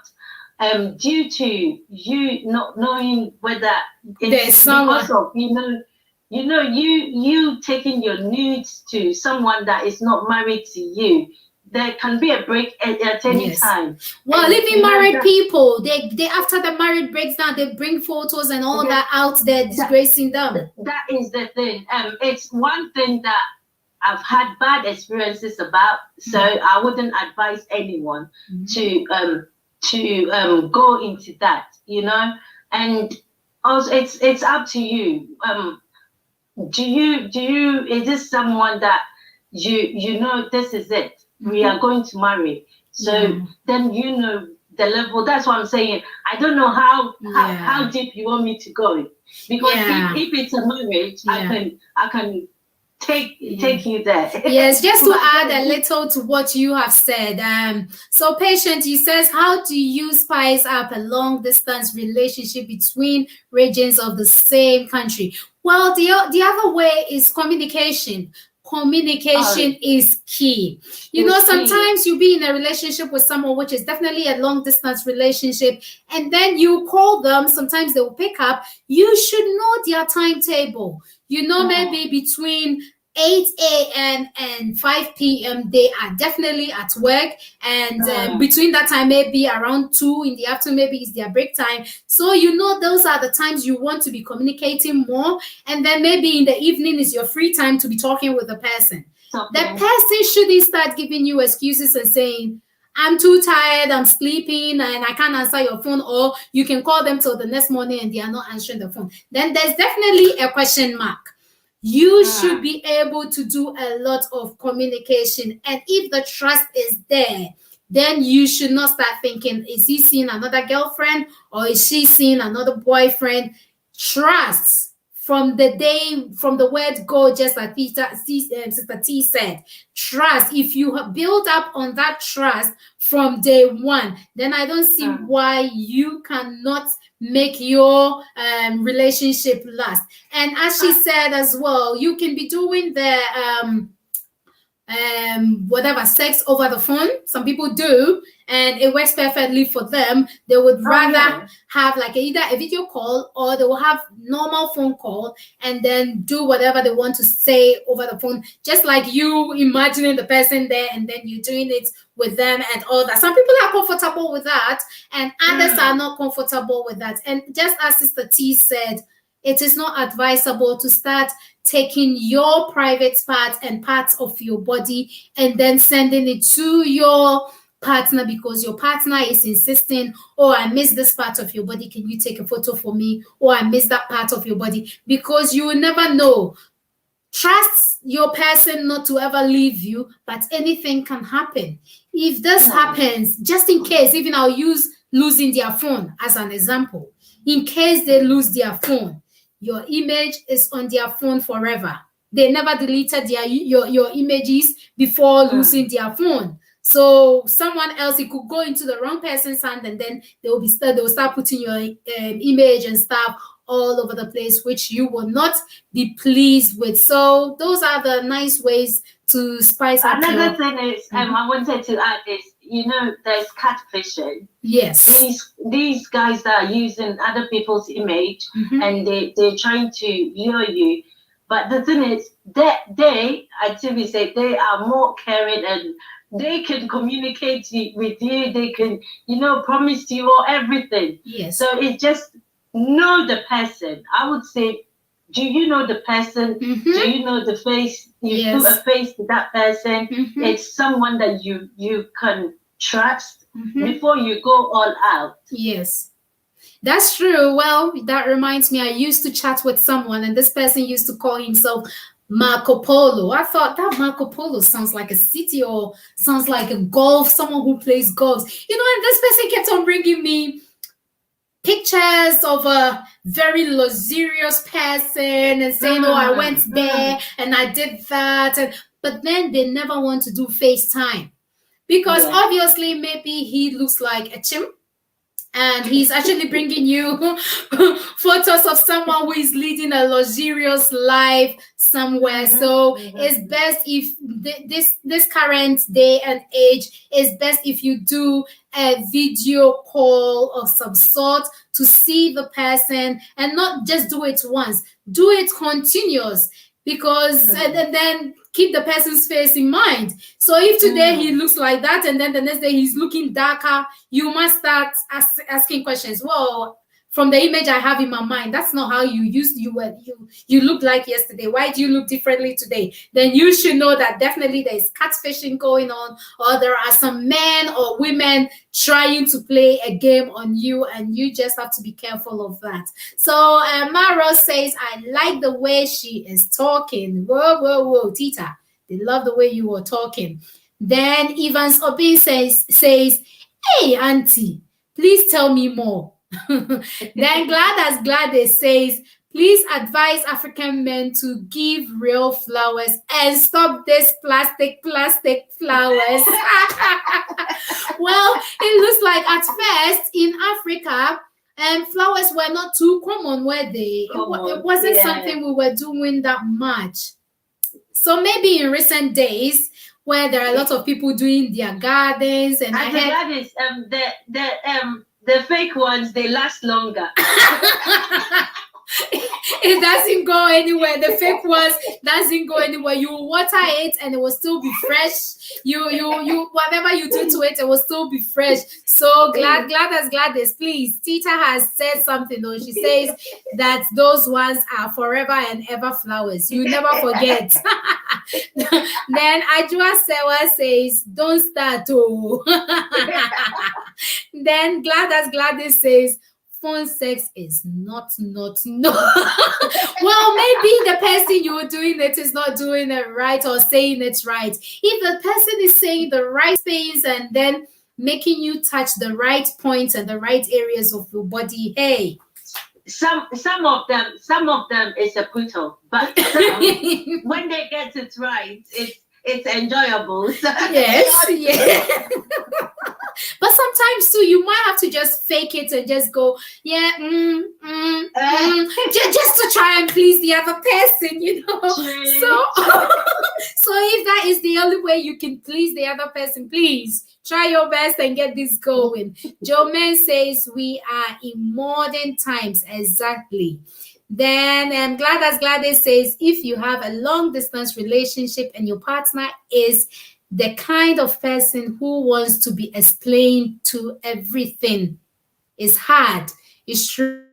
due to you not knowing whether it's because of you taking your nudes to someone that is not married to you, there can be a break at any time. Well, even married people, they after the marriage breaks down, they bring photos and all that out there, disgracing them. That is the thing. It's one thing that I've had bad experiences about, so I wouldn't advise anyone to go into that, you know. And also, it's up to you. Do you is this someone that you know this is it? We are going to marry. So then you know the level. That's what I'm saying. I don't know how deep you want me to go, because if it's a marriage, I can take you there. Yes, just to add a little to what you have said. So Patient, he says, how do you spice up a long distance relationship between regions of the same country? Well, the other way is communication. Communication is key. You know, sometimes you be in a relationship with someone which is definitely a long distance relationship, and then you call them, sometimes they will pick up. You should know their timetable. You know, maybe between 8 a.m. and 5 p.m. they are definitely at work, and between that time, maybe around 2 in the afternoon, maybe it's their break time. So you know those are the times you want to be communicating more, and then maybe in the evening is your free time to be talking with the person. The person shouldn't start giving you excuses and saying, I'm too tired, I'm sleeping, and I can't answer your phone, or you can call them till the next morning and they are not answering the phone. Then there's definitely a question mark. You should be able to do a lot of communication. And if the trust is there, then you should not start thinking, is he seeing another girlfriend or is she seeing another boyfriend? Trust from the word go, just like Sister T said. Trust. If you have built up on that trust from day one, then I don't see why you cannot make your relationship last. And as she said as well, you can be doing the whatever sex over the phone. Some people do, and it works perfectly for them. They would rather have like either a video call, or they will have normal phone call and then do whatever they want to say over the phone, just like you imagining the person there and then you doing it with them and all that. Some people are comfortable with that, and others are not comfortable with that. And just as Sister T said, it is not advisable to start taking your private parts and parts of your body and then sending it to your partner because your partner is insisting, oh, I missed this part of your body, can you take a photo for me? Or I missed that part of your body, because you will never know. Trust your person not to ever leave you, but anything can happen. If this happens, just in case, even I'll use losing their phone as an example. In case they lose their phone, your image is on their phone forever. They never deleted your images before losing their phone. So someone else, it could go into the wrong person's hand, and then they will start putting your image and stuff all over the place, which you will not be pleased with. So those are the nice ways to spice up. Another thing is, I wanted to add is, there's catfishing. Yes. These guys that are using other people's image and they're trying to lure you. But the thing is, they are more caring, and they can communicate with you. They can, promise you or everything. Yes. So it's just know the person. I would say, do you know the person? Do you know the face? You put a face to that person. It's someone that you can trust before you go all out. Yes, that's true. Well, that reminds me, I used to chat with someone, and this person used to call himself Marco Polo. I thought that Marco Polo sounds like a city or sounds like a golf, someone who plays golf. And this person kept on bringing me pictures of a very luxurious person and saying, oh, I went there and I did that. But then they never want to do FaceTime because obviously maybe he looks like a chimp. And he's actually bringing you photos of someone who is leading a luxurious life somewhere. So it's best if this current day and age, it's best if you do a video call of some sort to see the person, and not just do it once. Do it continuous, because and then keep the person's face in mind. So if today he looks like that, and then the next day he's looking darker, you must start asking questions. Well, from the image I have in my mind, that's not how you looked like yesterday. Why do you look differently today? Then you should know that definitely there is catfishing going on, or there are some men or women trying to play a game on you, and you just have to be careful of that. So Maro says, I like the way she is talking. Whoa, Teetha, they love the way you were talking. Then Evans Obin says, hey, auntie, please tell me more. Then Glad says, please advise African men to give real flowers and stop this plastic flowers. Well, it looks like at first in Africa, flowers were not too common, were they? It wasn't something we were doing that much. So maybe in recent days, where there are a lot of people doing their gardens, and the fake ones, they last longer. It doesn't go anywhere. The fake ones doesn't go anywhere. You water it and it will still be fresh. You whatever you do to it, it will still be fresh. So Gladys, please. Teetha has said something though. She says that those ones are forever and ever flowers. You never forget. Then Ajua Sewa says, don't start. Oh. Then Gladys says, phone sex is not. Well, maybe the person you're doing it is not doing it right or saying it right. If the person is saying the right things and then making you touch the right points and the right areas of your body, hey, some of them is a brutal, but when they get it right, it's enjoyable. So yes, yeah. But sometimes too, you might have to just fake it and just go, yeah, just to try and please the other person, you know. So, so if that is the only way you can please the other person, please try your best and get this going. Joman says we are in modern times, exactly. Then Gladys says if you have a long distance relationship and your partner is the kind of person who wants to be explained to everything, it's hard. It's true.